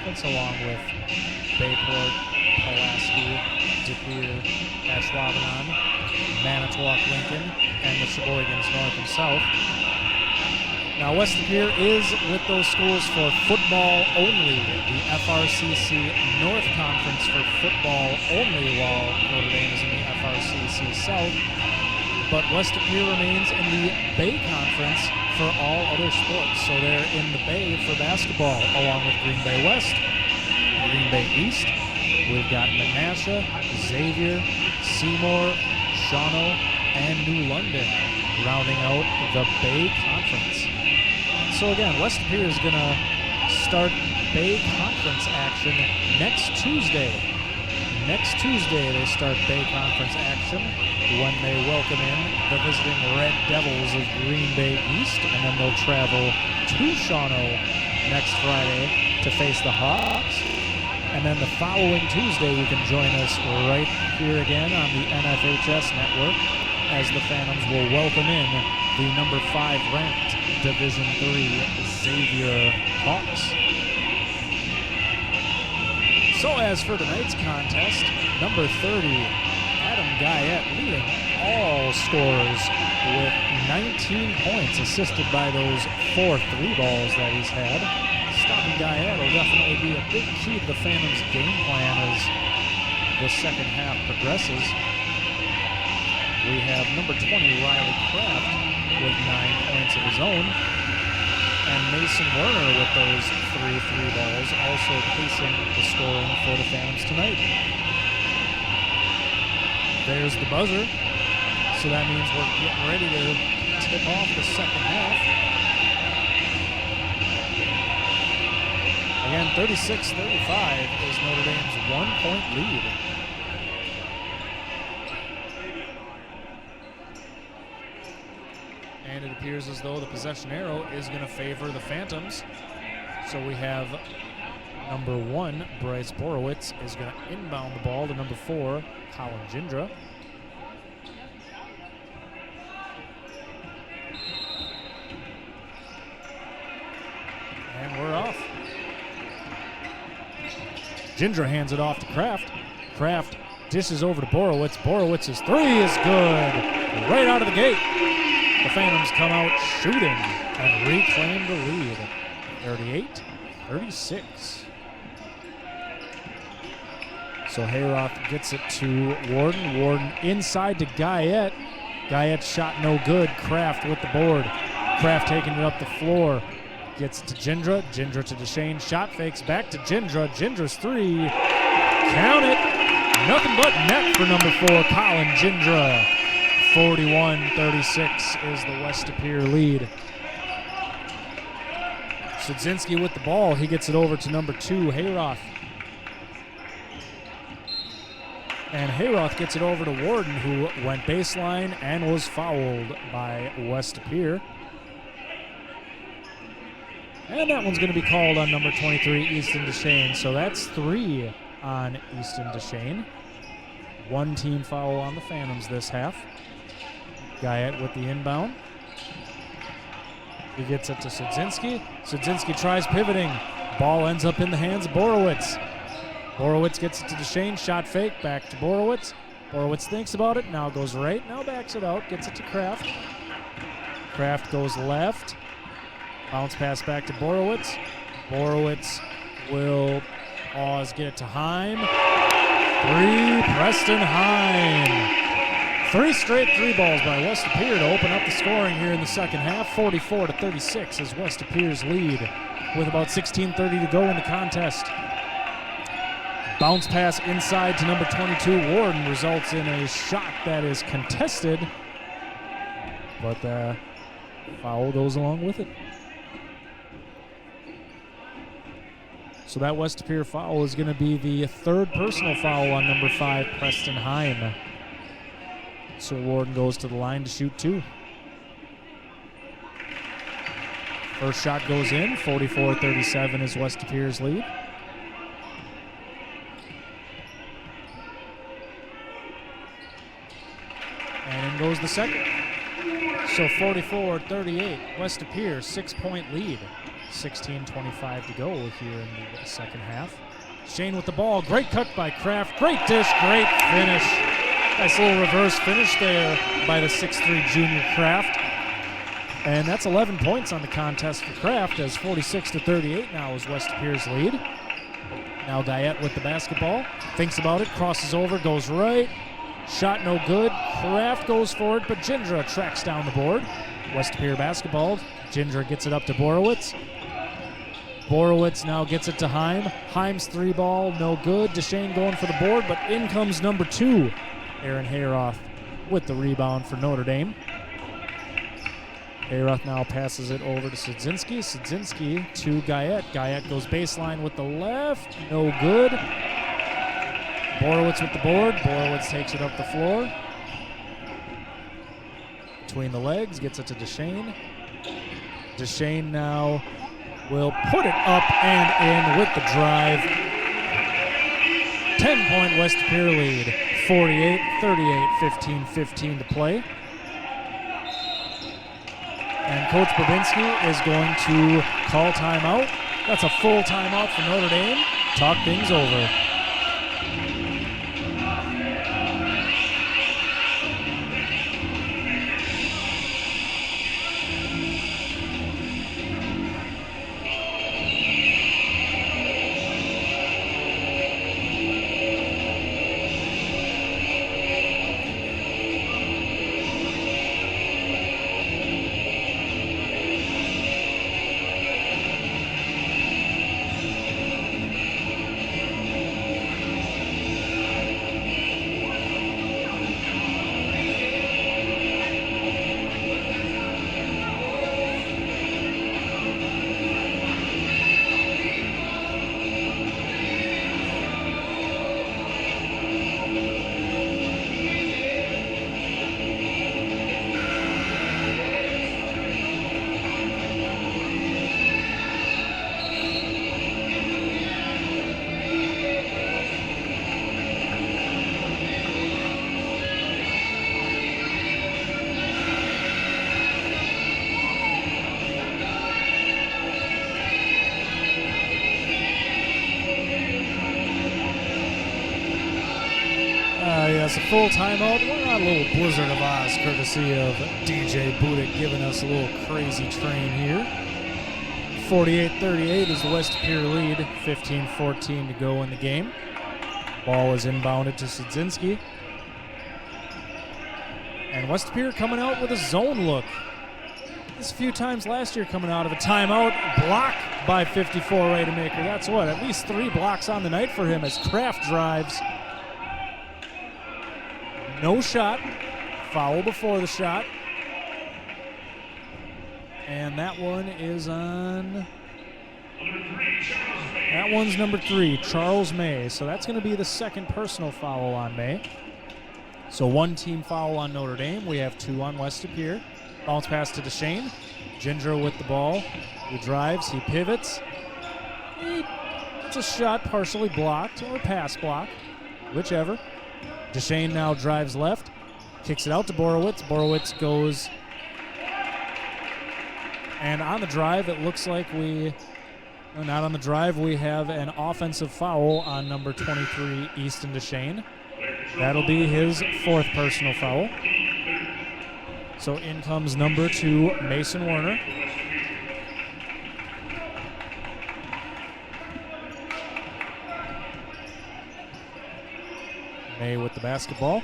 Conference, along with Bayport, Pulaski, De Pere, Ashwaubenon, Manitowoc, Lincoln, and the Sheboygans North and South. Now, West De Pere is with those schools for football only. The FRCC North Conference for football only, while Notre Dame is in the FRCC South. But West De Pere remains in the Bay Conference for all other sports. So they're in the Bay for basketball, along with Green Bay West, Green Bay East. We've got Menasha, Xavier, Seymour, Shawano, and New London rounding out the Bay Conference. So again, West De Pere is going to start Bay Conference action next Tuesday. Next Tuesday they start Bay Conference action when they welcome in the visiting Red Devils of Green Bay East, and then they'll travel to Shawano next Friday to face the Hawks. And then the following Tuesday you can join us right here again on the NFHS network as the Phantoms will welcome in the number 5 ranked Division III Xavier Hawks. So as for tonight's contest, number 30, Adam Guyette leading all scorers with 19 points, assisted by those 4 3 balls that he's had. Stopping Guyette will definitely be a big key to the Phantoms' game plan as the second half progresses. We have number 20, Riley Kraft, with 9 points of his own. And Mason Werner with those 3 3 balls, also pacing the scoring for the Phantoms tonight. There's the buzzer. So that means we're getting ready to tip off the second half. Again, 36-35 is Notre Dame's 1-point lead. And it appears as though the possession arrow is going to favor the Phantoms. So we have number 1, Bryce Borowitz, is going to inbound the ball to number 4, Colin Gindra. And we're off. Gindra hands it off to Kraft. Kraft dishes over to Borowitz. Borowitz's 3 is good. Right out of the gate. The Phantoms come out shooting and reclaim the lead. 38-36. So Hayroth gets it to Warden. Warden inside to Guyette. Guyette's shot no good. Kraft with the board. Kraft taking it up the floor. Gets it to Gindra. Gindra to Deshane. Shot fakes back to Gindra. Gindra's 3. Count it. Nothing but net for number 4, Colin Gindra. 41-36 is the West De Pere lead. Sudzinski with the ball. He gets it over to number 2, Hayroth. And Hayroth gets it over to Warden, who went baseline and was fouled by West De Pere. And that one's going to be called on number 23, Easton Deshane. So that's 3 on Easton Deshane. 1 team foul on the Phantoms this half. Guyette with the inbound. He gets it to Sudzinski. Sudzinski tries pivoting. Ball ends up in the hands of Borowitz. Borowitz gets it to Deshane. Shot fake. Back to Borowitz. Borowitz thinks about it. Now goes right. Now backs it out. Gets it to Kraft. Kraft goes left. Bounce pass back to Borowitz. Borowitz will pause. Get it to Heim. 3. Preston Heim. 3 straight 3 balls by West De Pere to open up the scoring here in the second half. 44-36 is West De Pere's lead with about 16:30 to go in the contest. Bounce pass inside to number 22, Warden, results in a shot that is contested, but the foul goes along with it. So that West De Pere foul is going to be the 3rd personal foul on number 5, Preston Heim. So Warden goes to the line to shoot 2. First shot goes in. 44-37 is West De Pere's lead. And in goes the second. So 44-38, West De Pere, 6-point lead. 16:25 to go here in the second half. Shane with the ball. Great cut by Kraft. Great dish. Great finish. Nice little reverse finish there by the 6'3" junior Kraft. And that's 11 points on the contest for Kraft, as 46-38 now is West Pere's lead. Now Guyette with the basketball. Thinks about it. Crosses over. Goes right. Shot no good. Kraft goes for it, but Gindra tracks down the board. West Pere basketball. Gindra gets it up to Borowitz. Borowitz now gets it to Heim. Heim's three ball, no good. Deshane going for the board, but in comes number 2. Aaron Hayroth with the rebound for Notre Dame. Hayroth now passes it over to Sudzinski. Sudzinski to Guyette. Guyette goes baseline with the left, no good. Borowitz with the board. Borowitz takes it up the floor. Between the legs, gets it to Deshane. Deshane now will put it up and in with the drive. 10-point West Pere lead. 48-38, 15-15 to play. And Coach Babinski is going to call timeout. That's a full timeout for Notre Dame. Talk things over. Yes, a full timeout. We're on a little Blizzard of Oz, courtesy of DJ Budick giving us a little crazy train here. 48-38 is the West Pere lead. 15-14 to go in the game. Ball is inbounded to Sudzinski. And West Pere coming out with a zone look. This a few times last year coming out of a timeout. Block by 54 Rademacher. That's what, at least 3 blocks on the night for him as Kraft drives. No shot. Foul before the shot. And that one is on... That one's number 3, Charles May. So that's going to be the second personal foul on May. So 1 team foul on Notre Dame. We have 2 on West Pere. Bounce pass to Deshane. Gindra with the ball. He drives. He pivots. It's a shot partially blocked or a pass block, whichever. Deshane now drives left. Kicks it out to Borowitz. Borowitz goes. And on the drive, it looks like we... No, not on the drive. We have an offensive foul on number 23, Easton Deshane. That'll be his 4th personal foul. So in comes number 2, Mason Werner. May with the basketball.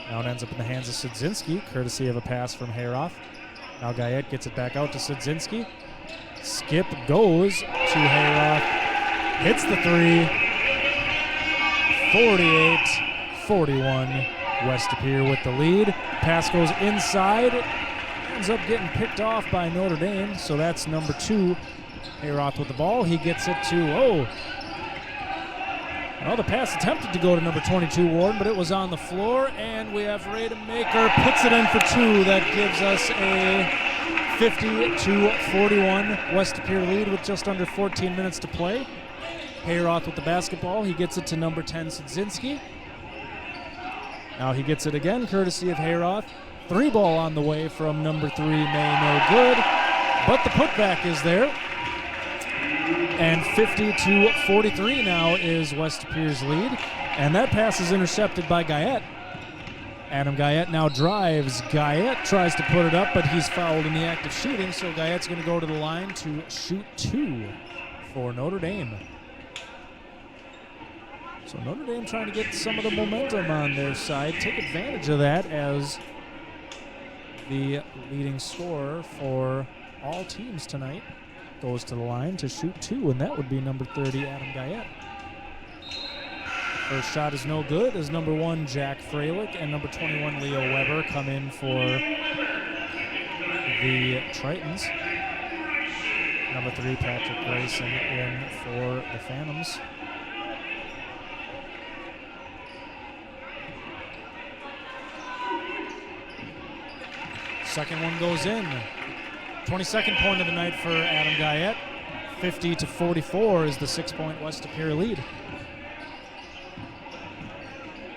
Now it ends up in the hands of Sudzinski, courtesy of a pass from Hayroth. Now Guyette gets it back out to Sudzinski. Skip goes to Hayroth. Hits the 3. 48-41. West Pere with the lead. Pass goes inside. Ends up getting picked off by Notre Dame. So that's number 2. Hayroth with the ball. He gets it to, well, the pass attempted to go to number 22, Warden, but it was on the floor, and we have Rademacher puts it in for 2. That gives us a 50-41 West Pere lead with just under 14 minutes to play. Hayroth with the basketball. He gets it to number 10, Sudzinski. Now he gets it again, courtesy of Hayroth. 3 ball on the way from number 3, May, no good. But the putback is there. And 50-43 now is West Pere's lead. And that pass is intercepted by Guyette. Adam Guyette now drives. Guyette tries to put it up, but he's fouled in the act of shooting, so Guyette's going to go to the line to shoot 2 for Notre Dame. So Notre Dame trying to get some of the momentum on their side, take advantage of that as the leading scorer for all teams tonight goes to the line to shoot 2, and that would be number 30, Adam Guyette. First shot is no good as number 1, Jack Freilich, and number 21, Leo Weber, come in for the Tritons. Number 3, Patrick Grayson, in for the Phantoms. Second one goes in. 22nd point of the night for Adam Guyette. 50-44 is the 6-point West Pere lead.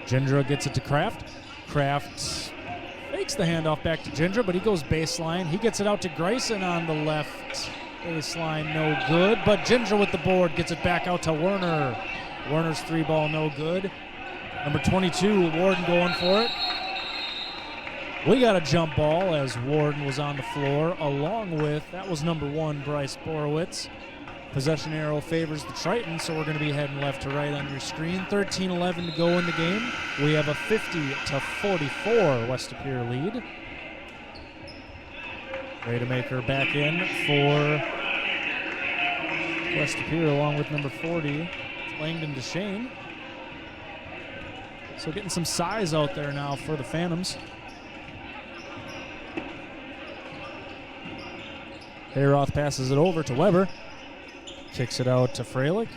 Gindra gets it to Kraft. Kraft fakes the handoff back to Gindra, but he goes baseline. He gets it out to Grayson on the left baseline, no good. But Gindra with the board gets it back out to Werner. Werner's 3-ball, no good. Number 22, Warden going for it. We got a jump ball as Warden was on the floor, along with, that was number 1, Bryce Borowitz. Possession arrow favors the Tritons, so we're going to be heading left to right on your screen. 13-11 to go in the game. We have a 50-44 West Pere lead. Rademacher back in for West Pere along with number 40, Langdon Deshane. So getting some size out there now for the Phantoms. Hayroth passes it over to Weber. Kicks it out to Freilich.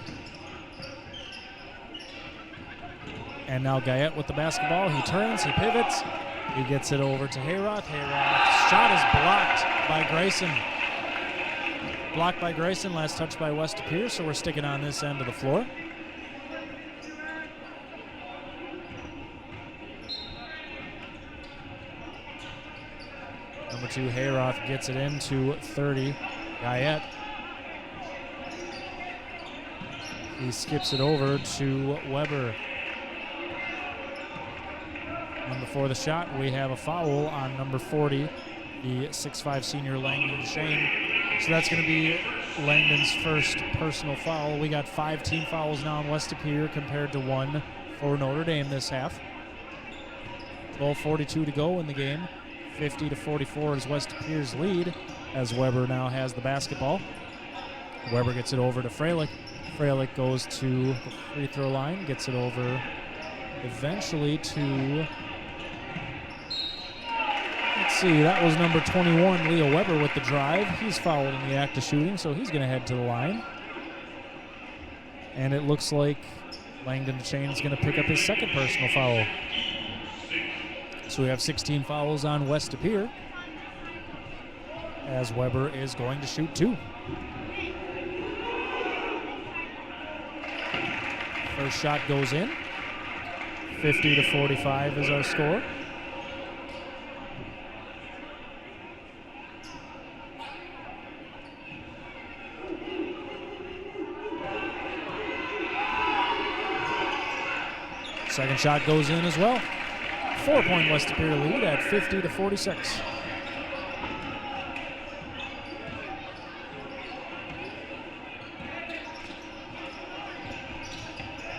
And now Guyette with the basketball. He turns, he pivots. He gets it over to Hayroth. Hayroth's shot is blocked by Grayson. Blocked by Grayson, last touch by West Pere, so we're sticking on this end of the floor. Number 2, Hayroth gets it into 30. Guyette. He skips it over to Weber. And before the shot, we have a foul on number 40, the 6'5" senior Langdon Deshane. So that's going to be Langdon's first personal foul. We got 5 team fouls now in West Pere compared to 1 for Notre Dame this half. 12:42 to go in the game. 50-44 is West Pere's lead as Weber now has the basketball. Weber gets it over to Freilich. Freilich goes to the free throw line, gets it over eventually to, let's see, that was number 21, Leo Weber with the drive. He's fouled in the act of shooting, so he's going to head to the line. And it looks like Langdon Deshane is going to pick up his second personal foul. So we have 16 fouls on West Pere as Weber is going to shoot 2. First shot goes in. 50-45 is our score. Second shot goes in as well. 4-point West Pere lead at 50-46.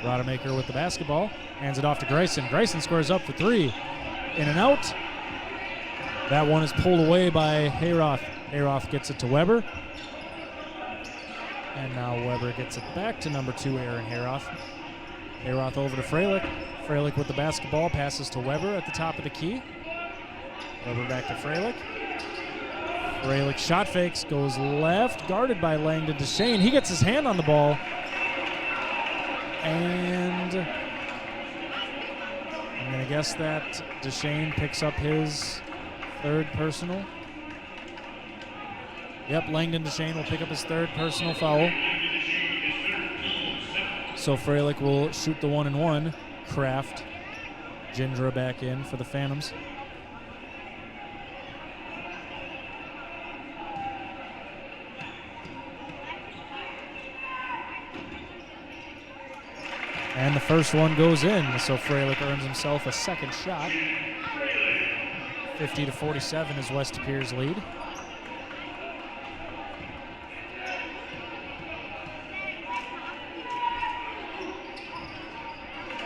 Rademacher with the basketball, hands it off to Grayson. Grayson squares up for 3. In and out. That one is pulled away by Hayroth. Hayroth gets it to Weber. And now Weber gets it back to number 2, Aaron Hayroth. Hayroth over to Freilich. Freilich with the basketball, passes to Weber at the top of the key. Weber back to Freilich. Freilich shot fakes, goes left, guarded by Langdon Deshane. He gets his hand on the ball. And I'm going to guess that Deshane picks up his 3rd personal. Yep, Langdon Deshane will pick up his 3rd personal foul. So Freilich will shoot the 1-and-1. Kraft, Gindra back in for the Phantoms. And the first one goes in, so Freilich earns himself a second shot. 50-47 is West Pere's lead.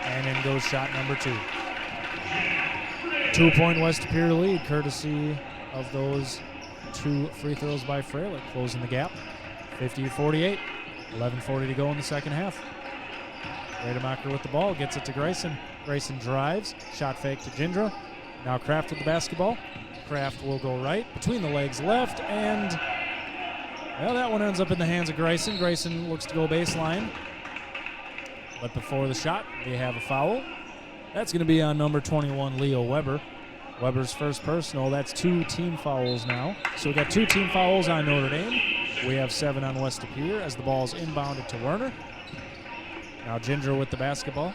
And in goes shot number 2. 2-point West Pere lead, courtesy of those 2 free throws by Freilich, closing the gap. 50-48, 11:40 to go in the second half. Rademacher with the ball, gets it to Grayson. Grayson drives, shot fake to Gindra. Now Kraft with the basketball. Kraft will go right, between the legs left, and well, that one ends up in the hands of Grayson. Grayson looks to go baseline. But before the shot, they have a foul. That's going to be on number 21, Leo Weber. Weber's first personal. That's 2 team fouls now. So we got 2 team fouls on Notre Dame. We have 7 on West Pere as the ball's inbounded to Werner. Now Gindra with the basketball.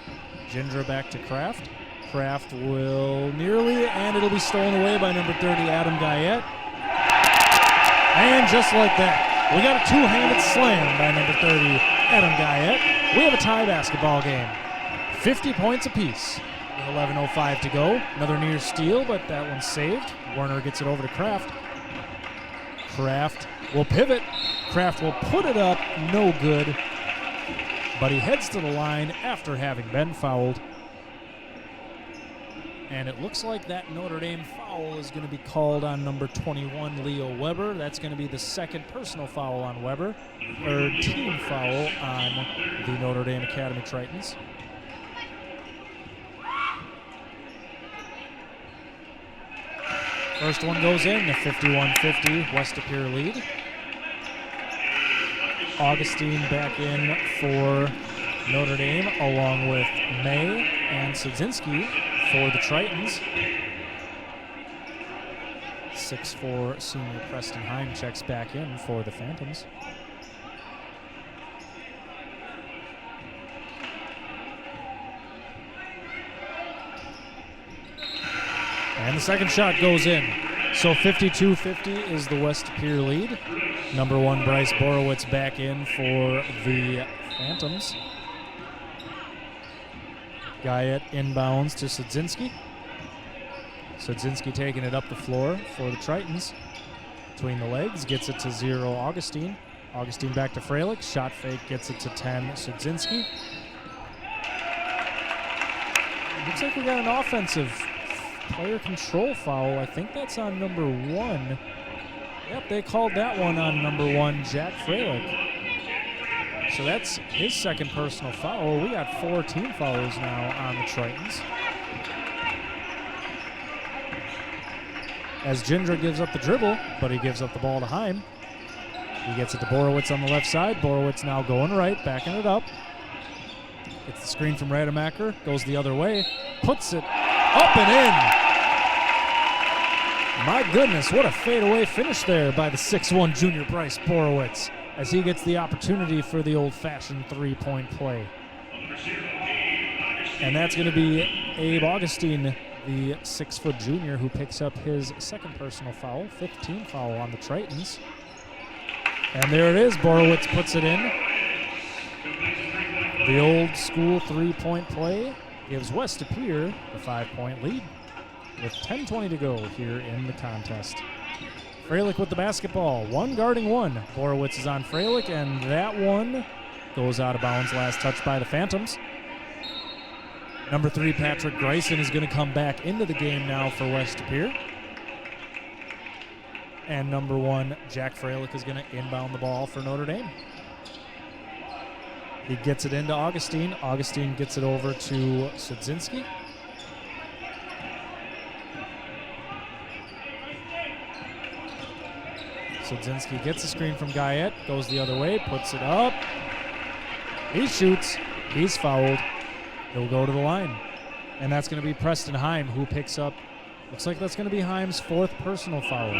Gindra back to Kraft. Kraft will nearly, and it'll be stolen away by number 30, Adam Guyette. And just like that, we got a 2-handed slam by number 30, Adam Guyette. We have a tie basketball game. 50 points apiece with 11:05 to go. Another near steal, but that one's saved. Werner gets it over to Kraft. Kraft will pivot. Kraft will put it up. No good. But he heads to the line after having been fouled. And it looks like that Notre Dame foul is going to be called on number 21, Leo Weber. That's going to be the second personal foul on Weber. Third team foul on the Notre Dame Academy Tritons. First one goes in, the 51-50 West Pere lead. Augustine back in for Notre Dame, along with May and Sudzinski for the Tritons. 6'4" senior Preston Heim checks back in for the Phantoms. And the second shot goes in. So 52-50 is the West Pere lead. Number 1, Bryce Borowitz back in for the Phantoms. Guyette inbounds to Sudzinski. Sudzinski taking it up the floor for the Tritons. Between the legs, gets it to 0, Augustine. Augustine back to Freilich. Shot fake gets it to 10, Sudzinski. Looks like we got an offensive player control foul. I think that's on number 1. Yep, they called that one on number 1, Jack Freilich. So that's his second personal foul. We got 4 team fouls now on the Tritons. As Gindra gives up the dribble, but he gives up the ball to Heim. He gets it to Borowitz on the left side. Borowitz now going right, backing it up. Gets the screen from Rademacher, goes the other way, puts it up and in. My goodness, what a fadeaway finish there by the 6'1" junior Bryce Borowitz, as he gets the opportunity for the old-fashioned 3-point play. And that's going to be Abe Augustine, the 6' junior, who picks up his second personal foul, 15th foul on the Tritons. And there it is, Borowitz puts it in. The old-school 3-point play gives West Pere the 5-point lead with 10:20 to go here in the contest. Freilich with the basketball, 1 guarding 1. Borowitz is on Freilich, and that one goes out of bounds. Last touch by the Phantoms. Number 3, Patrick Grayson, is going to come back into the game now for West Pere. And number 1, Jack Freilich, is going to inbound the ball for Notre Dame. He gets it into Augustine. Augustine gets it over to Sudzinski. Sudzinski gets the screen from Guyette, goes the other way, puts it up. He shoots. He's fouled. He'll go to the line. And that's going to be Preston Heim, who picks up, looks like that's going to be Heim's 4th personal foul.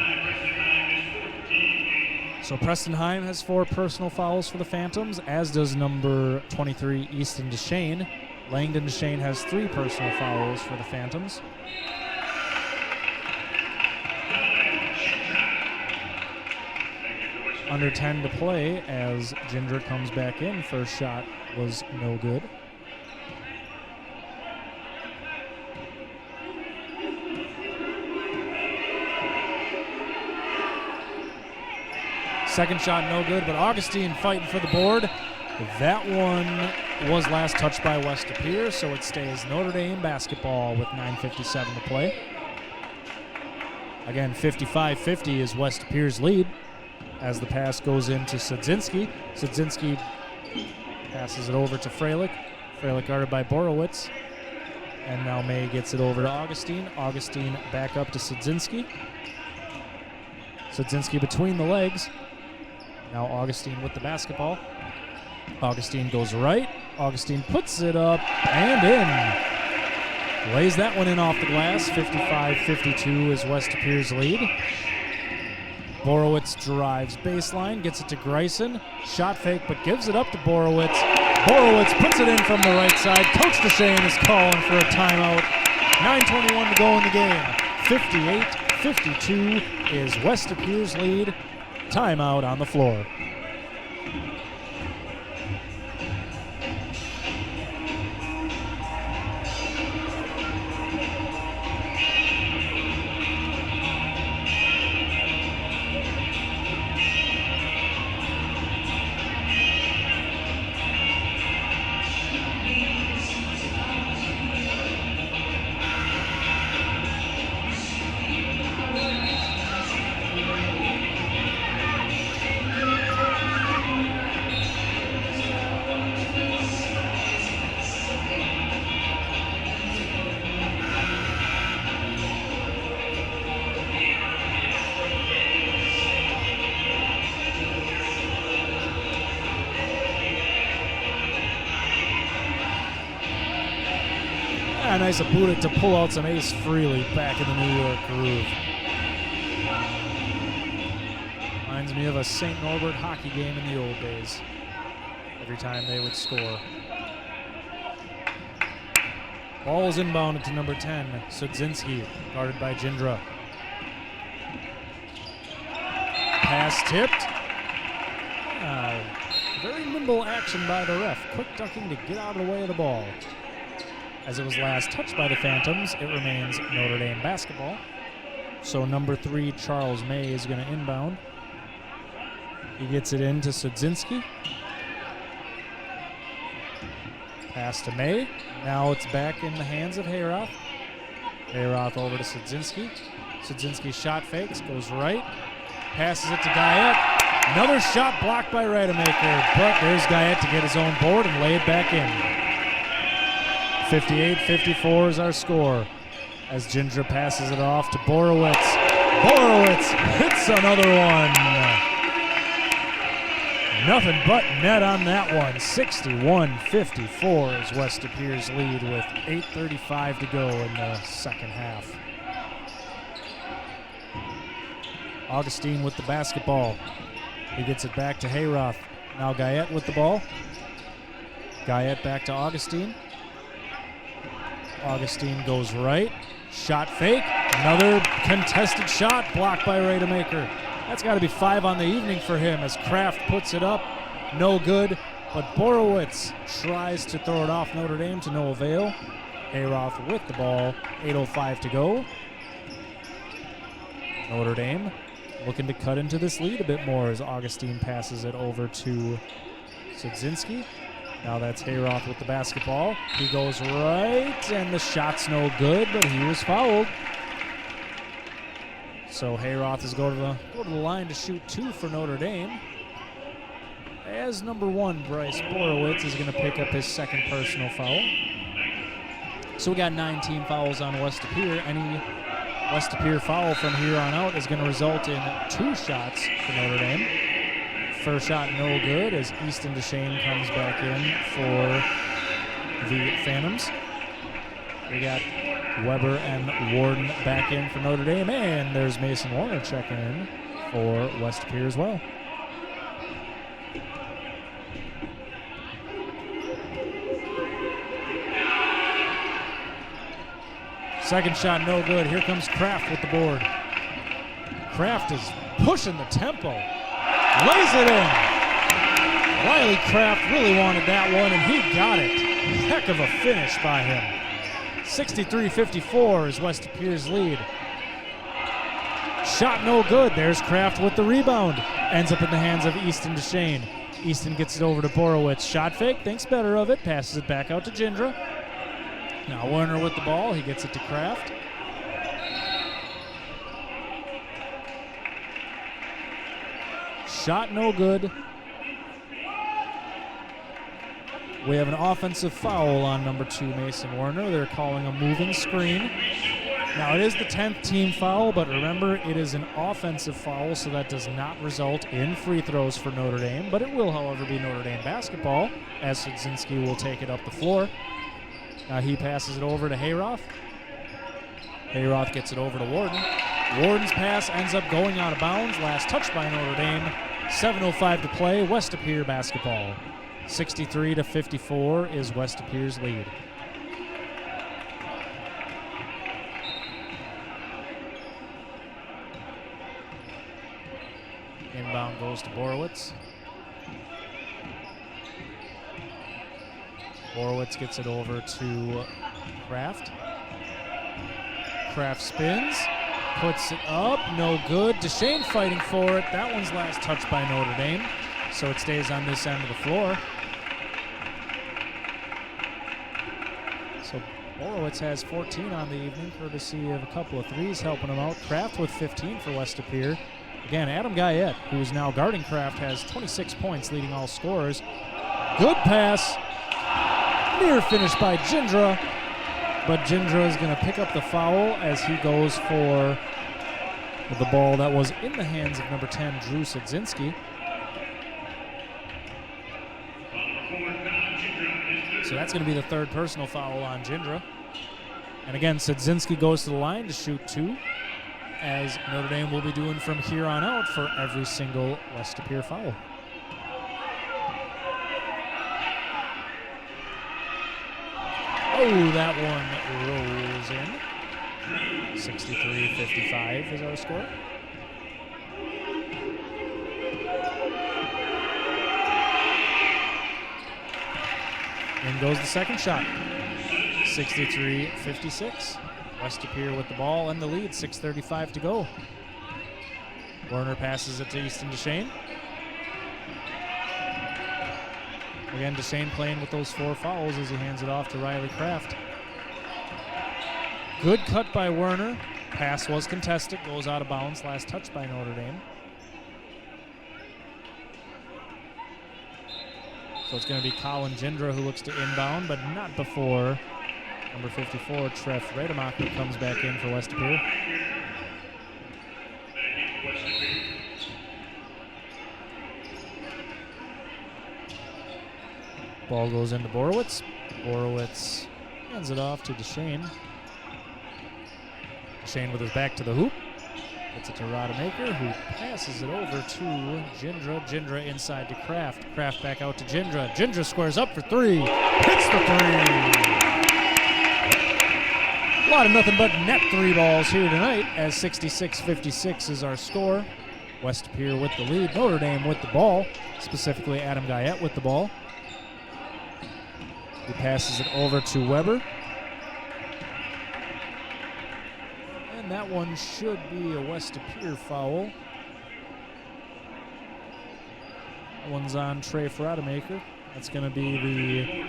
So Preston Heim has 4 personal fouls for the Phantoms, as does number 23, Easton Deshane. Langdon Deshane has 3 personal fouls for the Phantoms. Under 10 to play as Gindra comes back in. First shot was no good. Second shot no good, but Augustine fighting for the board. That one was last touched by West Pere, so it stays Notre Dame basketball with 9:57 to play. Again, 55-50 is West Pere's lead as the pass goes into Sudzinski. Sudzinski passes it over to Freilich. Freilich guarded by Borowitz. And now May gets it over to Augustine. Augustine back up to Sudzinski. Sudzinski between the legs. Now Augustine with the basketball. Augustine goes right. Augustine puts it up and in. Lays that one in off the glass. 55-52 is West Pere's lead. Borowitz drives baseline, gets it to Greisen. Shot fake, but gives it up to Borowitz. Borowitz puts it in from the right side. Coach DeShane is calling for a timeout. 9:21 to go in the game. 58-52 is West Pere's lead. Timeout on the floor. Nice of Budic to pull out some ace freely back in the New York groove. Reminds me of a St. Norbert hockey game in the old days. Every time they would score. Ball is inbounded to number 10, Sudzinski, guarded by Jindra. Pass tipped. Very nimble action by the ref. Quick ducking to get out of the way of the ball. As it was last touched by the Phantoms, it remains Notre Dame basketball. So number 3, Charles May, is going to inbound. He gets it in to Sudzinski. Pass to May. Now it's back in the hands of Hayroth. Hayroth over to Sudzinski. Sudzinski shot fakes, goes right. Passes it to Guyette. Another shot blocked by Rademacher, but there's Guyette to get his own board and lay it back in. 58-54 is our score as Jindra passes it off to Borowitz. Borowitz hits another one. Nothing but net on that one. 61-54 is West Pere's lead with 8:35 to go in the second half. Augustine with the basketball. He gets it back to Hayroth. Now Guyette with the ball. Guyette back to Augustine. Augustine goes right. Shot fake. Another contested shot blocked by Rademacher. That's got to be 5 on the evening for him as Kraft puts it up. No good. But Borowitz tries to throw it off Notre Dame to no avail. Hayroth with the ball. 8:05 to go. Notre Dame looking to cut into this lead a bit more as Augustine passes it over to Sudzinski. Now that's Hayroth with the basketball. He goes right, and the shot's no good, but he was fouled. So Hayroth is going to the line to shoot 2 for Notre Dame. As number 1, Bryce Borowitz, is going to pick up his second personal foul. So we got 19 fouls on West Pere. Any West Pere foul from here on out is going to result in 2 shots for Notre Dame. First shot no good as Easton DeShane comes back in for the Phantoms. We got Weber and Warden back in for Notre Dame, and there's Mason Warner checking in for West Pere as well. Second shot no good. Here comes Kraft with the board. Kraft is pushing the tempo. Lays it in. Riley Kraft really wanted that one, and he got it. Heck of a finish by him. 63-54 is West Pere's lead. Shot no good. There's Kraft with the rebound. Ends up in the hands of Easton Deshane. Easton gets it over to Borowitz. Shot fake, thinks better of it, passes it back out to Jindra. Now Werner with the ball, he gets it to Kraft. Shot no good. We have an offensive foul on number 2, Mason Werner. They're calling a moving screen. Now, it is the 10th team foul, but remember, it is an offensive foul, so that does not result in free throws for Notre Dame, but it will, however, be Notre Dame basketball, as Sudzinski will take it up the floor. Now he passes it over to Hayroth. Hayroth gets it over to Warden. Warden's pass ends up going out of bounds. Last touch by Notre Dame. 7:05 to play. West Pere basketball. 63-54 is West Pere's lead. Inbound goes to Borowitz. Borowitz gets it over to Kraft. Kraft spins, puts it up, no good. Deshane fighting for it. That one's last touched by Notre Dame, so it stays on this end of the floor. So Borowitz has 14 on the evening, courtesy of a couple of threes helping him out. Kraft with 15 for West Pere. Again, Adam Guyette, who is now guarding Kraft, has 26 points, leading all scorers. Good pass. Near finish by Jindra, but Jindra is going to pick up the foul as he goes for the ball that was in the hands of number 10, Drew Sudzinski. So that's going to be the third personal foul on Jindra. And again, Sudzinski goes to the line to shoot 2, as Notre Dame will be doing from here on out for every single West Pere foul. Oh, that one rolls in. 63-55 is our score. In goes the second shot. 63-56. West Pere with the ball and the lead. 6:35 to go. Werner passes it to Easton Deshane. Again, Deshane playing with those 4 fouls as he hands it off to Riley Kraft. Good cut by Werner. Pass was contested, goes out of bounds. Last touch by Notre Dame. So it's going to be Colin Jindra who looks to inbound, but not before number 54, Treff Rademacher, comes back in for West Pere. Ball goes into Borowitz. Borowitz hands it off to Deshane. Deshane with his back to the hoop. Gets it to Rademacher, who passes it over to Jindra. Jindra inside to Kraft. Kraft back out to Jindra. Jindra squares up for 3. Hits the 3. A lot of nothing but net 3 balls here tonight, as 66-56 is our score. West Pere with the lead. Notre Dame with the ball, specifically Adam Guyette with the ball. He passes it over to Weber. And that one should be a West Pere foul. That one's on Trey Rademacher. That's going to be the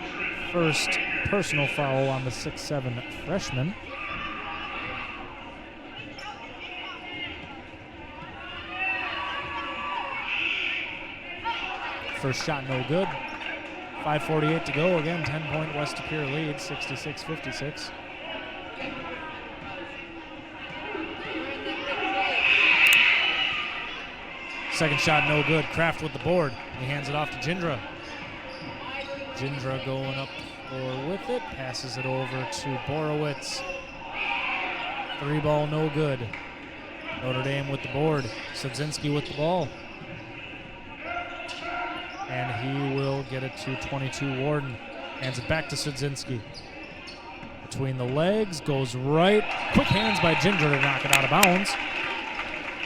first personal foul on the 6'7" freshman. First shot no good. 5:48 to go. Again, 10-point West Pere lead, 66-56. Second shot no good. Kraft with the board. He hands it off to Jindra. Jindra going up the floor with it. Passes it over to Borowitz. 3-ball no good. Notre Dame with the board. Sudzinski with the ball. And he will get it to 22 Warden. Hands it back to Sudzinski. Between the legs, goes right. Quick hands by Jindra to knock it out of bounds.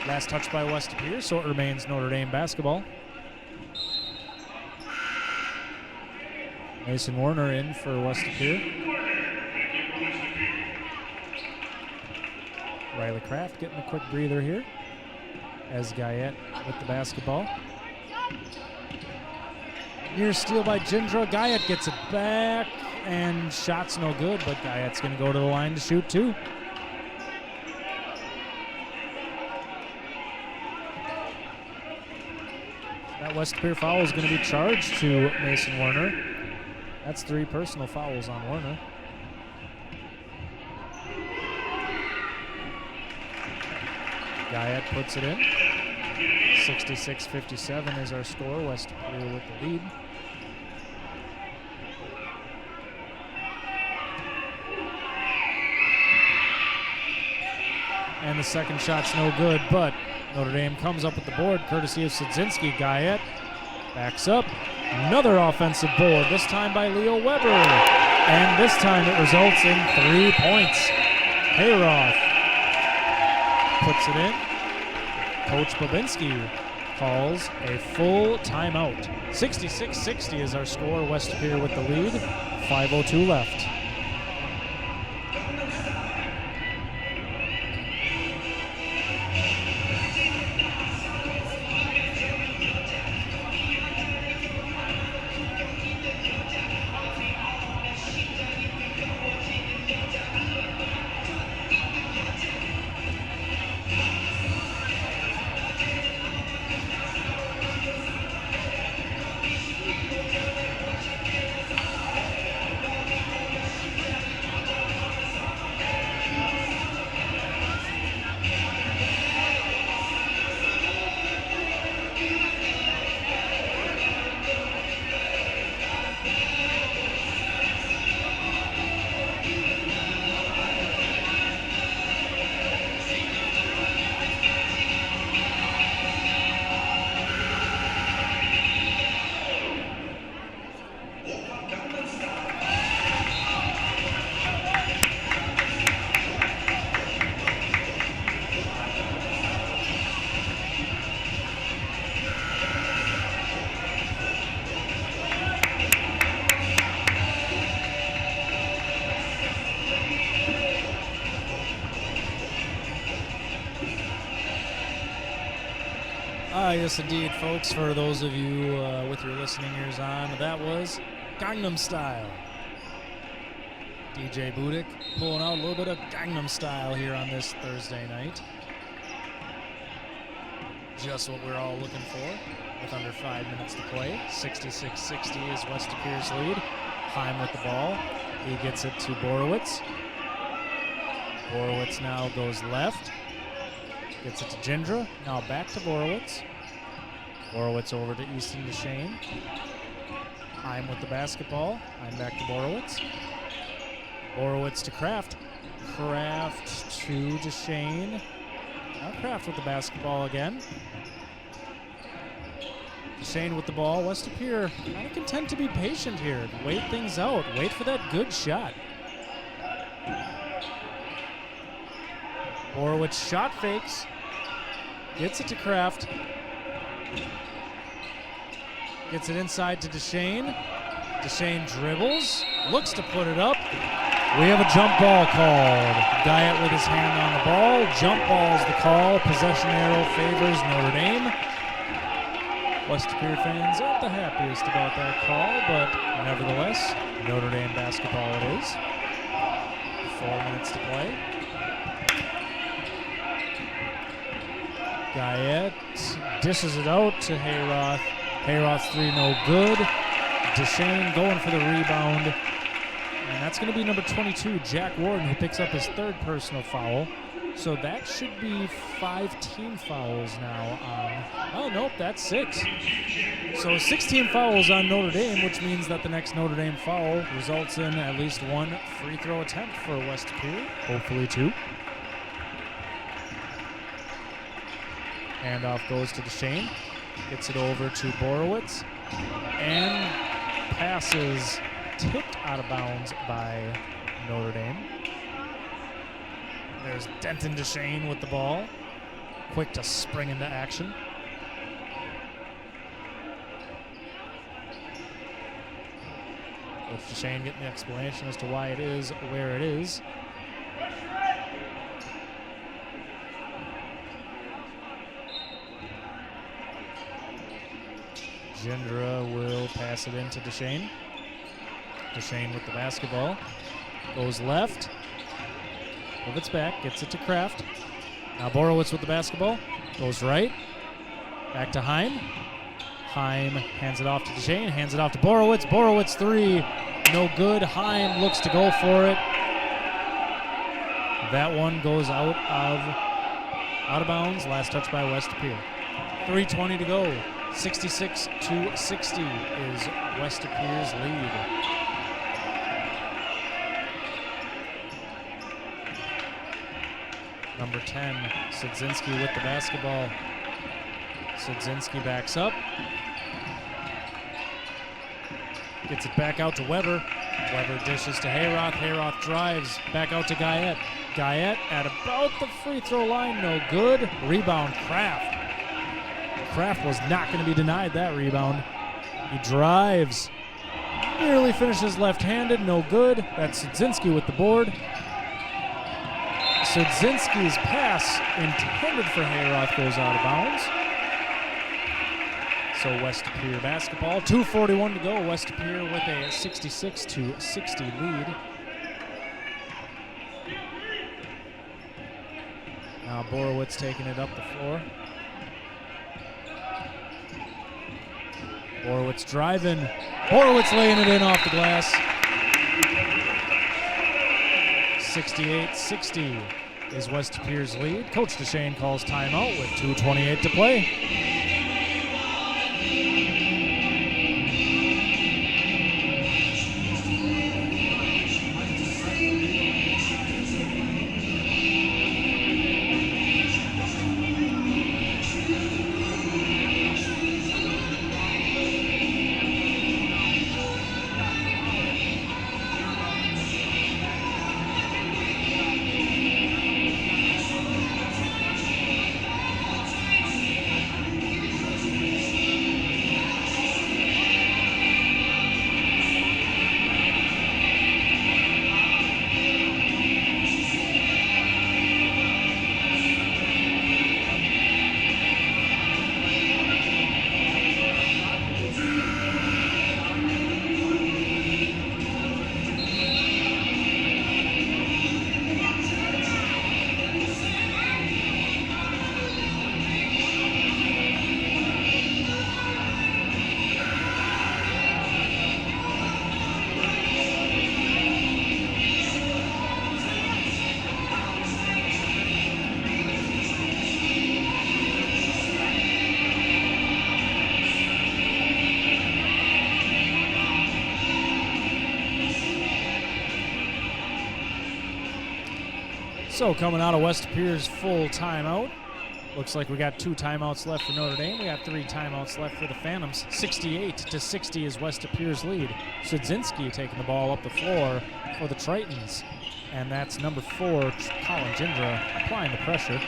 Last touch by West Pere, so it remains Notre Dame basketball. Mason Werner in for West Pere. Riley Kraft getting a quick breather here. as Guyette with the basketball. Near steal by Jindra. Guyette gets it back, and shot's no good, but Guyette's going to go to the line to shoot two. That West Pere foul is going to be charged to Mason Werner. That's 3 personal fouls on Werner. Guyette puts it in. 66-57 is our score. West Pere with the lead. And the second shot's no good, but Notre Dame comes up with the board, courtesy of Sidzinski. Guyette backs up. Another offensive board, this time by Leo Weber. And this time it results in 3 points. Hayroth puts it in. Coach Babinski calls a full timeout. 66-60 is our score. West Pere with the lead. 5:02 left. Yes, indeed, folks. For those of you with your listening ears on, that was Gangnam Style. DJ Budik pulling out a little bit of Gangnam Style here on this Thursday night. Just what we're all looking for with under 5 minutes to play. 66-60 is West Pere's lead. Heim with the ball. He gets it to Borowitz. Borowitz now goes left. Gets it to Jindra. Now back to Borowitz. Borowitz over to Easton DeShane. Heim with the basketball. Heim back to Borowitz. Borowitz to Kraft. Kraft to DeShane. Now Kraft with the basketball again. DeShane with the ball. West Pere kind of content to be patient here. Wait things out. Wait for that good shot. Borowitz shot fakes. Gets it to Kraft. Gets it inside to DeShane. DeShane dribbles. Looks to put it up. We have a jump ball called. Guyette with his hand on the ball. Jump ball is the call. Possession arrow favors Notre Dame. West Pere fans aren't the happiest about that call, but nevertheless, Notre Dame basketball it is. 4 minutes to play. Guyette dishes it out to Hayroth. Hayroth's 3 no good. DeShane going for the rebound. And that's going to be number 22, Jack Warden, who picks up his 3rd personal foul. So that should be 5 team fouls now on... Oh, nope, that's 6. So 16 fouls on Notre Dame, which means that the next Notre Dame foul results in at least 1 free throw attempt for West Pere. Hopefully 2. Handoff goes to DeShane. Gets it over to Borowitz. And passes tipped out of bounds by Notre Dame. There's Denton DeShane with the ball. Quick to spring into action. Coach DeShane getting the explanation as to why it is where it is. Gindra will pass it into Deshane. Deshane with the basketball. Goes left. Pivots back. Gets it to Kraft. Now Borowitz with the basketball. Goes right. Back to Heim. Heim hands it off to Deshane. Hands it off to Borowitz. Borowitz three. No good. Heim looks to go for it. That one goes out of bounds. Last touch by West Pere. 3:20 to go. 66-60 is West Pere's lead. Number 10, Sudzinski with the basketball. Sudzinski backs up. Gets it back out to Weber. Weber dishes to Hayroth. Hayroth drives back out to Guyette. Guyette at about the free throw line. No good. Rebound, Kraft. Kraft was not going to be denied that rebound. He drives. Nearly finishes left-handed. No good. That's Sudzinski with the board. Sudzinski's pass intended for Hayroth goes out of bounds. So West Pere basketball. 2:41 to go. West Pere with a 66-60 lead. Now Borowitz taking it up the floor. Borowitz driving. Borowitz laying it in off the glass. 68-60 is West Pere's lead. Coach Deshane calls timeout with 2:28 to play. So coming out of West Pere's full timeout. Looks like we got 2 timeouts left for Notre Dame. We got 3 timeouts left for the Phantoms. 68-60 is West Pere's lead. Sudzinski taking the ball up the floor for the Tritons. And that's number 4, Colin Gindra, applying the pressure.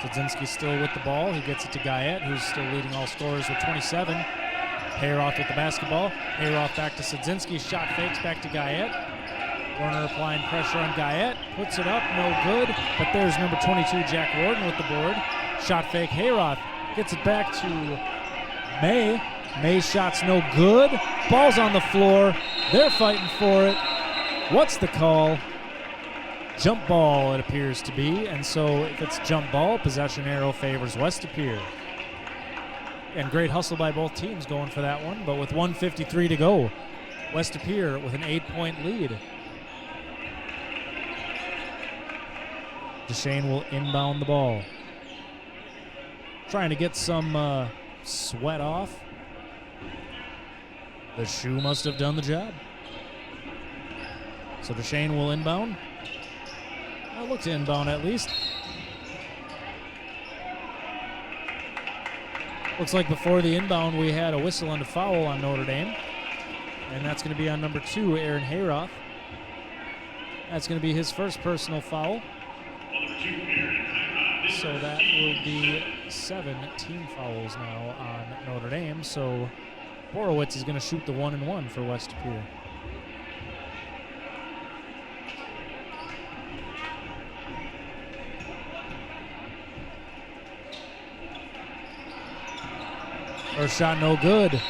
Sudzinski still with the ball. He gets it to Guyette, who's still leading all scorers with 27. Hayroth with the basketball. Hayroth back to Sudzinski. Shot fakes back to Guyette. Warner applying pressure on Guyette. Puts it up, no good. But there's number 22, Jack Warden with the board. Shot fake, Hayroth gets it back to May. May's shot's no good. Ball's on the floor. They're fighting for it. What's the call? Jump ball, it appears to be. And so if it's jump ball, possession arrow favors West Pere. And great hustle by both teams going for that one. But with 1:53 to go, West Pere with an 8-point lead. Deshane will inbound the ball. Trying to get some sweat off. The shoe must have done the job. So Deshane will inbound. I'll look to inbound at least. Looks like before the inbound we had a whistle and a foul on Notre Dame. And that's going to be on number 2, Aaron Hayroth. That's going to be his first personal foul. So that will be 7 team fouls now on Notre Dame. So Borowitz is going to shoot the 1-and-1 for West Pere. First shot no good.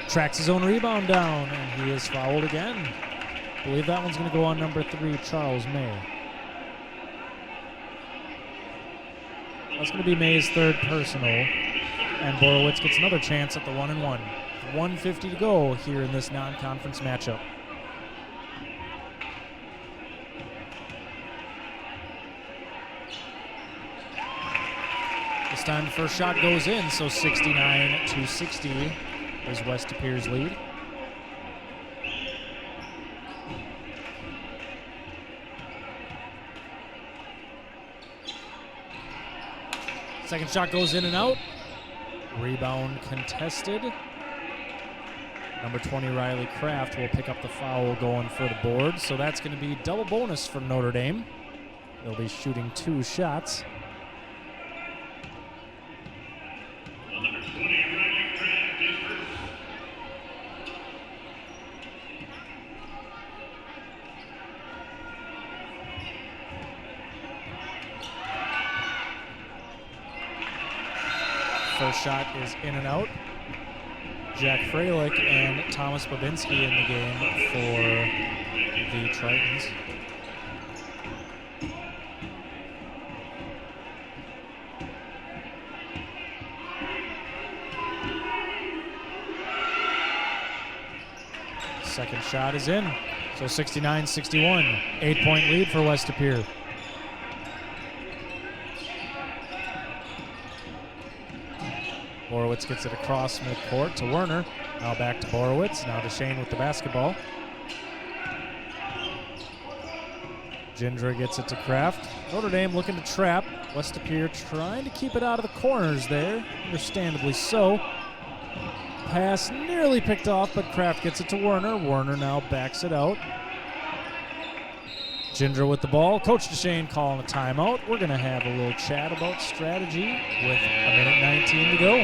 Tracks his own rebound down, and he is fouled again. I believe that one's going to go on number 3, Charles May. That's going to be May's third personal, and Borowitz gets another chance at the 1-and-1. 1:50 to go here in this non-conference matchup. This time the first shot goes in, so 69-60 is West Pere's lead. Second shot goes in and out. Rebound contested. Number 20, Riley Kraft, will pick up the foul going for the board. So that's going to be double bonus for Notre Dame. They'll be shooting 2 shots. Number 20, Riley Kraft is first. First shot is in and out. Jack Freilich and Thomas Babinski in the game for the Tritons. Second shot is in. So 69-61. 8-point lead for West Pere. Borowitz gets it across midcourt to Werner. Now back to Borowitz. Now to Shane with the basketball. Gindra gets it to Kraft. Notre Dame looking to trap. West Pere trying to keep it out of the corners there. Understandably so. Pass nearly picked off, but Kraft gets it to Werner. Werner now backs it out. Gindra with the ball. Coach DeShane calling a timeout. We're going to have a little chat about strategy with a minute 19 to go.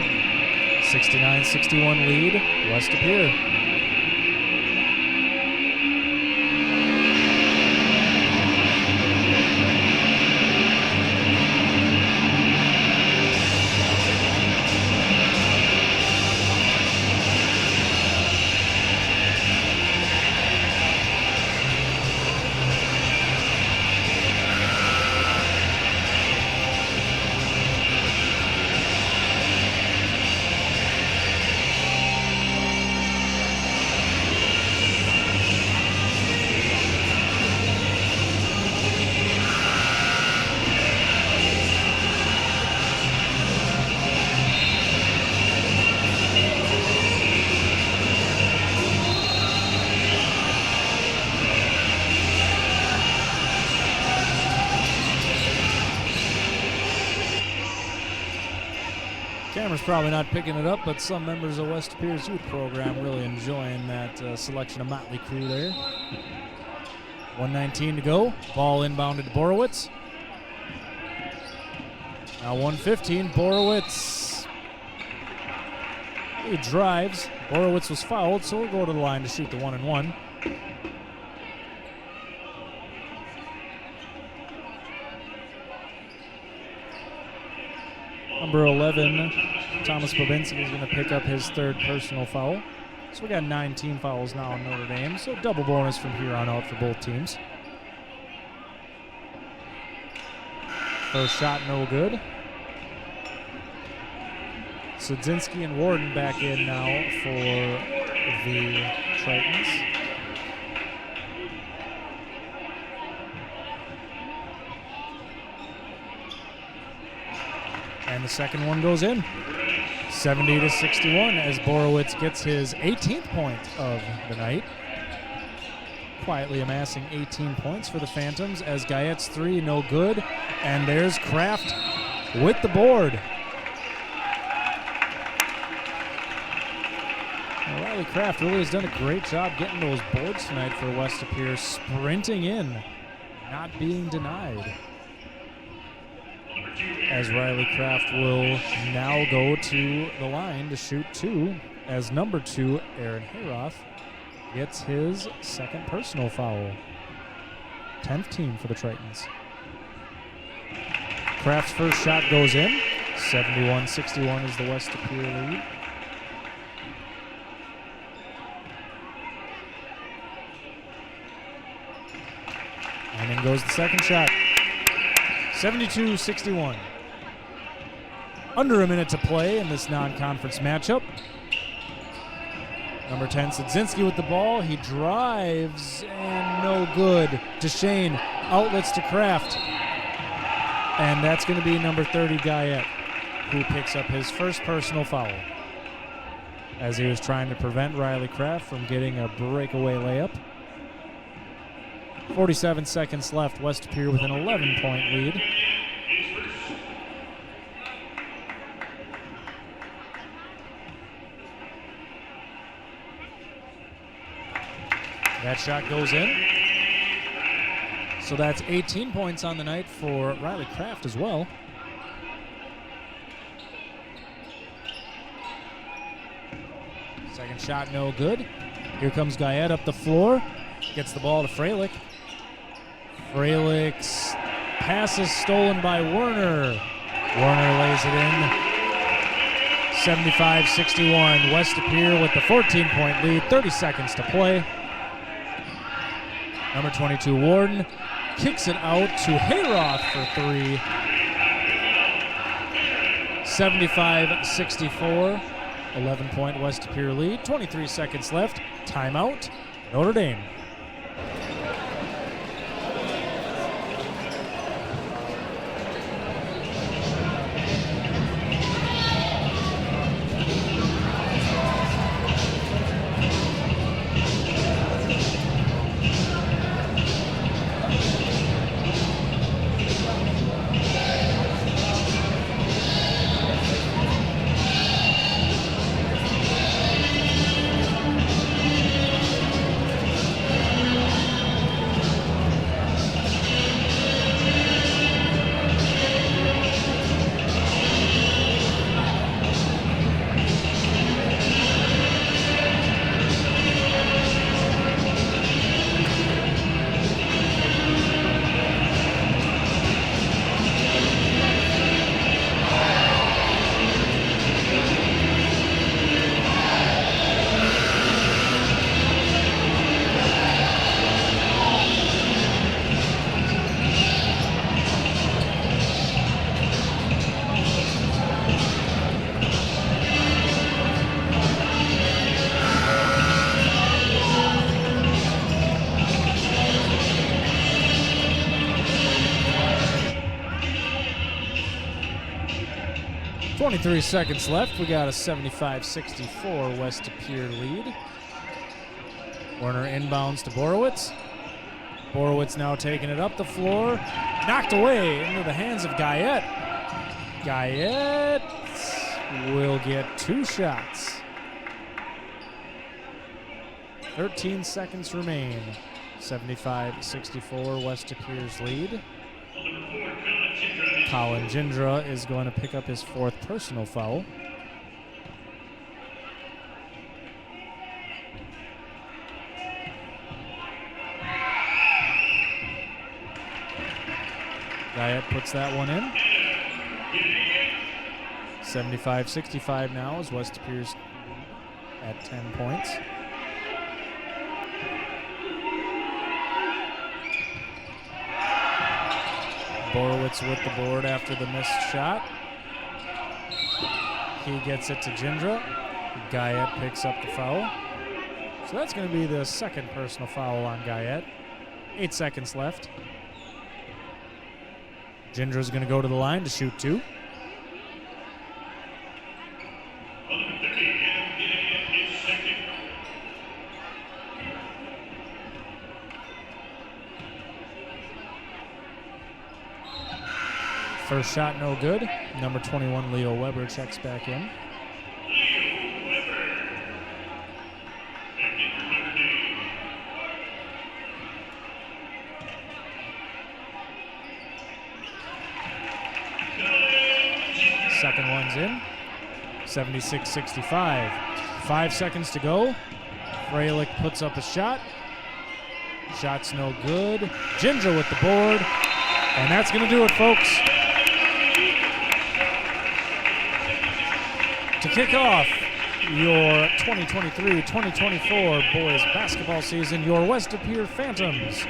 69-61 lead, West Pere. Camera's probably not picking it up, but some members of West Pere's youth program really enjoying that selection of Motley Crue there. 1:19 to go. Ball inbounded to Borowitz. Now 1:15. Borowitz. He drives. Borowitz was fouled, so we'll go to the line to shoot the 1-and-1. Number 11, Thomas Babinski, is going to pick up his third personal foul. So we got 9 team fouls now in Notre Dame, so double bonus from here on out for both teams. First shot no good. Sudzinski and Warden back in now for the Tritons. And the second one goes in. 70-61 as Borowitz gets his 18th point of the night. Quietly amassing 18 points for the Phantoms as Guyette's 3 no good. And there's Kraft with the board. Now, Riley Kraft really has done a great job getting those boards tonight for West Pere, sprinting in, not being denied. As Riley Kraft will now go to the line to shoot 2, as number 2, Aaron Hayroth, gets his second personal foul. 10th team for the Tritons. Kraft's first shot goes in. 71-61 is the West Pere lead. And in goes the second shot. 72-61. Under a minute to play in this non-conference matchup. Number 10, Sadzinski with the ball. He drives and no good. DeShane outlets to Kraft. And that's going to be number 30, Guyette, who picks up his first personal foul as he was trying to prevent Riley Kraft from getting a breakaway layup. 47 seconds left. West Pere with an 11-point lead. That shot goes in. So that's 18 points on the night for Riley Kraft as well. Second shot, no good. Here comes Guyette up the floor. Gets the ball to Freilich. Freilich's pass is stolen by Werner. Werner lays it in. 75-61. West Pere with the 14-point lead. 30 seconds to play. Number 22, Warden, kicks it out to Hayroth for three. 75-64. 11-point West Pere lead. 23 seconds left. Timeout. Notre Dame. Three seconds left. We got a 75-64 West Pere lead. Werner inbounds to Borowitz. Borowitz now taking it up the floor. Knocked away into the hands of Guyette. Guyette will get two shots. 13 seconds remain. 75-64 West Pere's lead. Colin Gindra is going to pick up his fourth personal foul. Guyette puts that one in. 75-65 now as West Pere's at 10 points. Borowitz with the board after the missed shot. He gets it to Gindra. Guyette picks up the foul. So that's going to be the second personal foul on Guyette. 8 seconds left. Gindra's going to go to the line to shoot two. First shot no good. Number 21, Leo Weber, checks back in. Second one's in. 76-65. 5 seconds to go. Freilich puts up a shot. Shot's no good. Gindra with the board. And that's going to do it, folks. To kick off your 2023-2024 boys basketball season, your West Pere Phantoms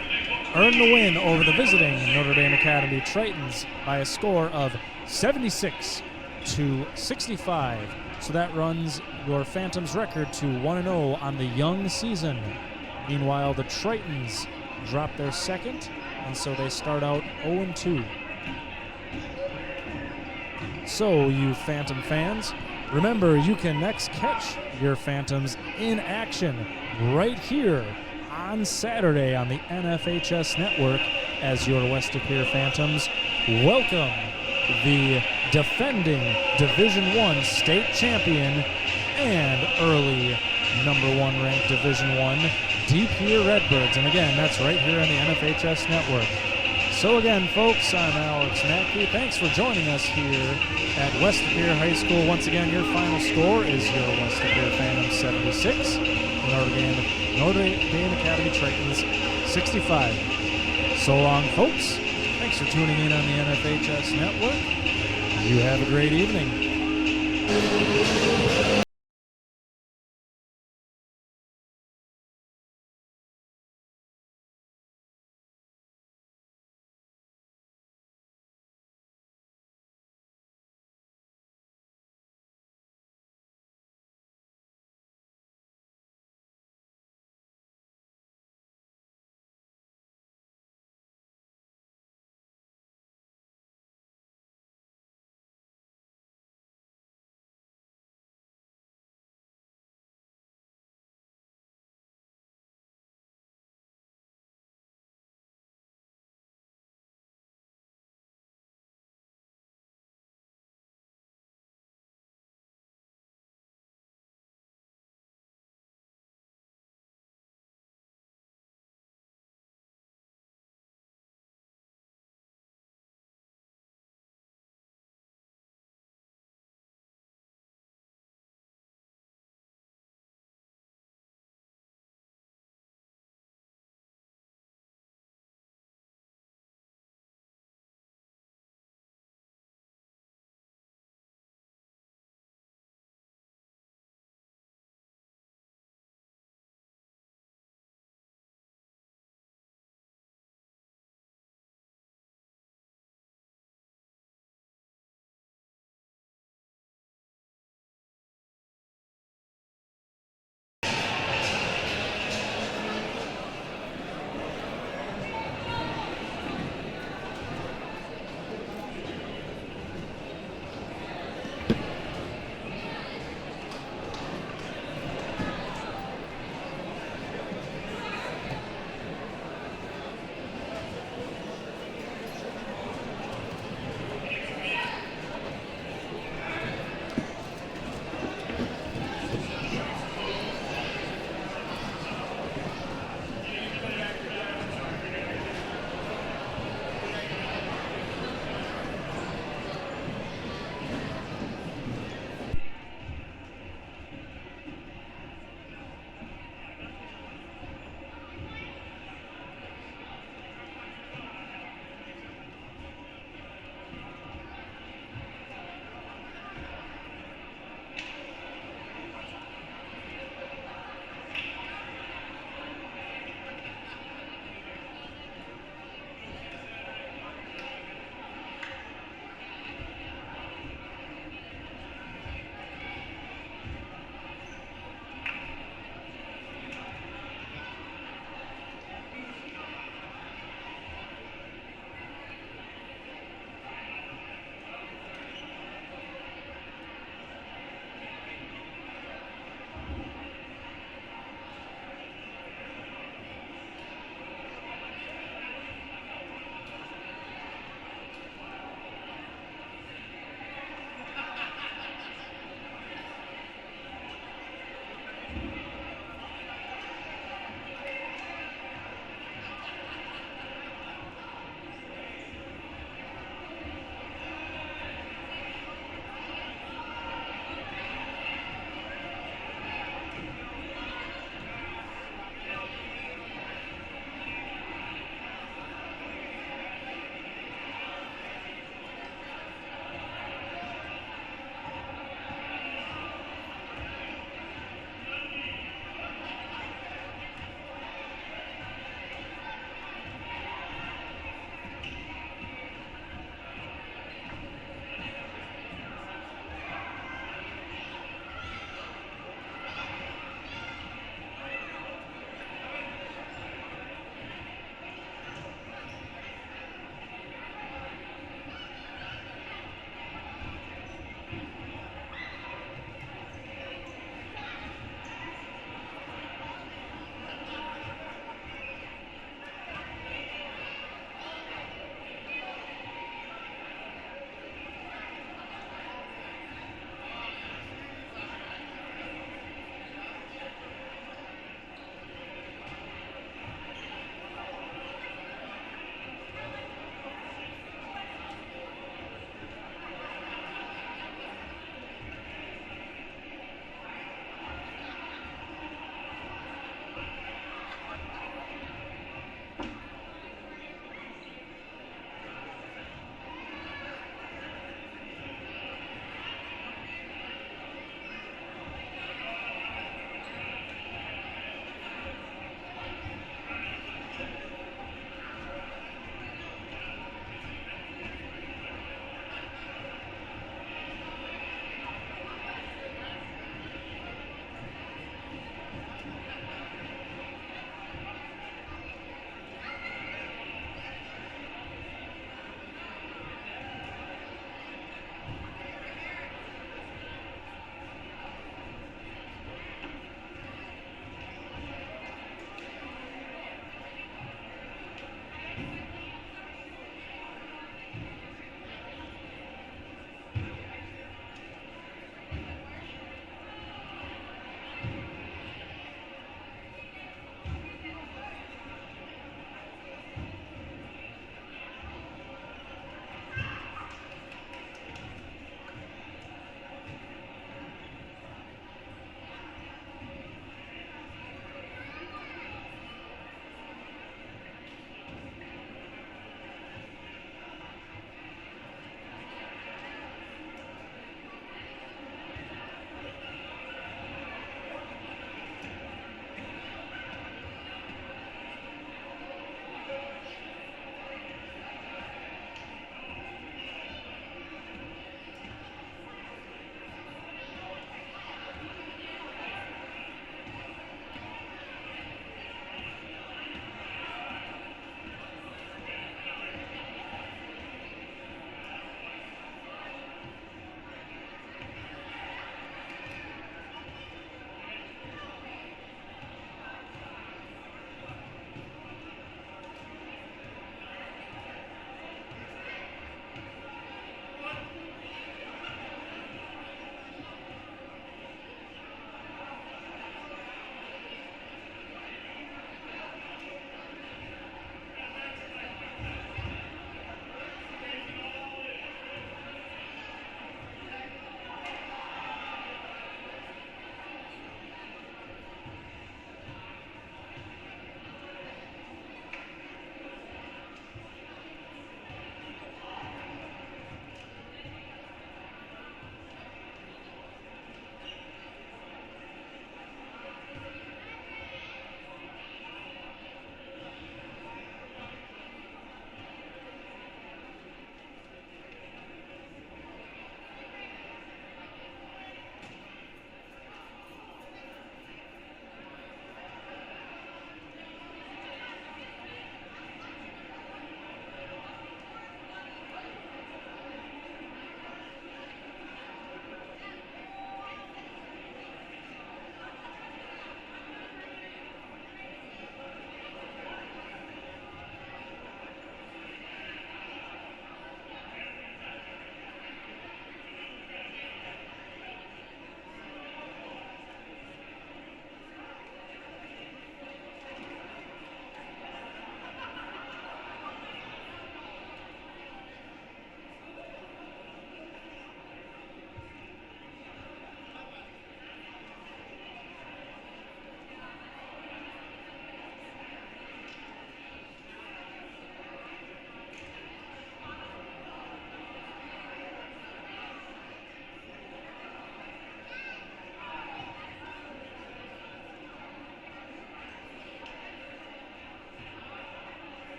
earn the win over the visiting Notre Dame Academy Tritons by a score of 76-65. So that runs your Phantoms record to 1-0 on the young season. Meanwhile, the Tritons drop their second, and so they start out 0-2. So, you Phantom fans, remember you can next catch your Phantoms in action right here on Saturday on the NFHS Network as your West of Pere Phantoms welcome the defending Division I state champion and early #1 ranked Division I Pere Redbirds. And again, that's right here on the NFHS Network. So again, folks, I'm Alex Mackey. Thanks for joining us here at West of Pere High School. Once again, your final score is your West of Pere Phantoms 76, Notre Dame Academy Tritons 65. So long, folks. Thanks for tuning in on the NFHS Network. You have a great evening.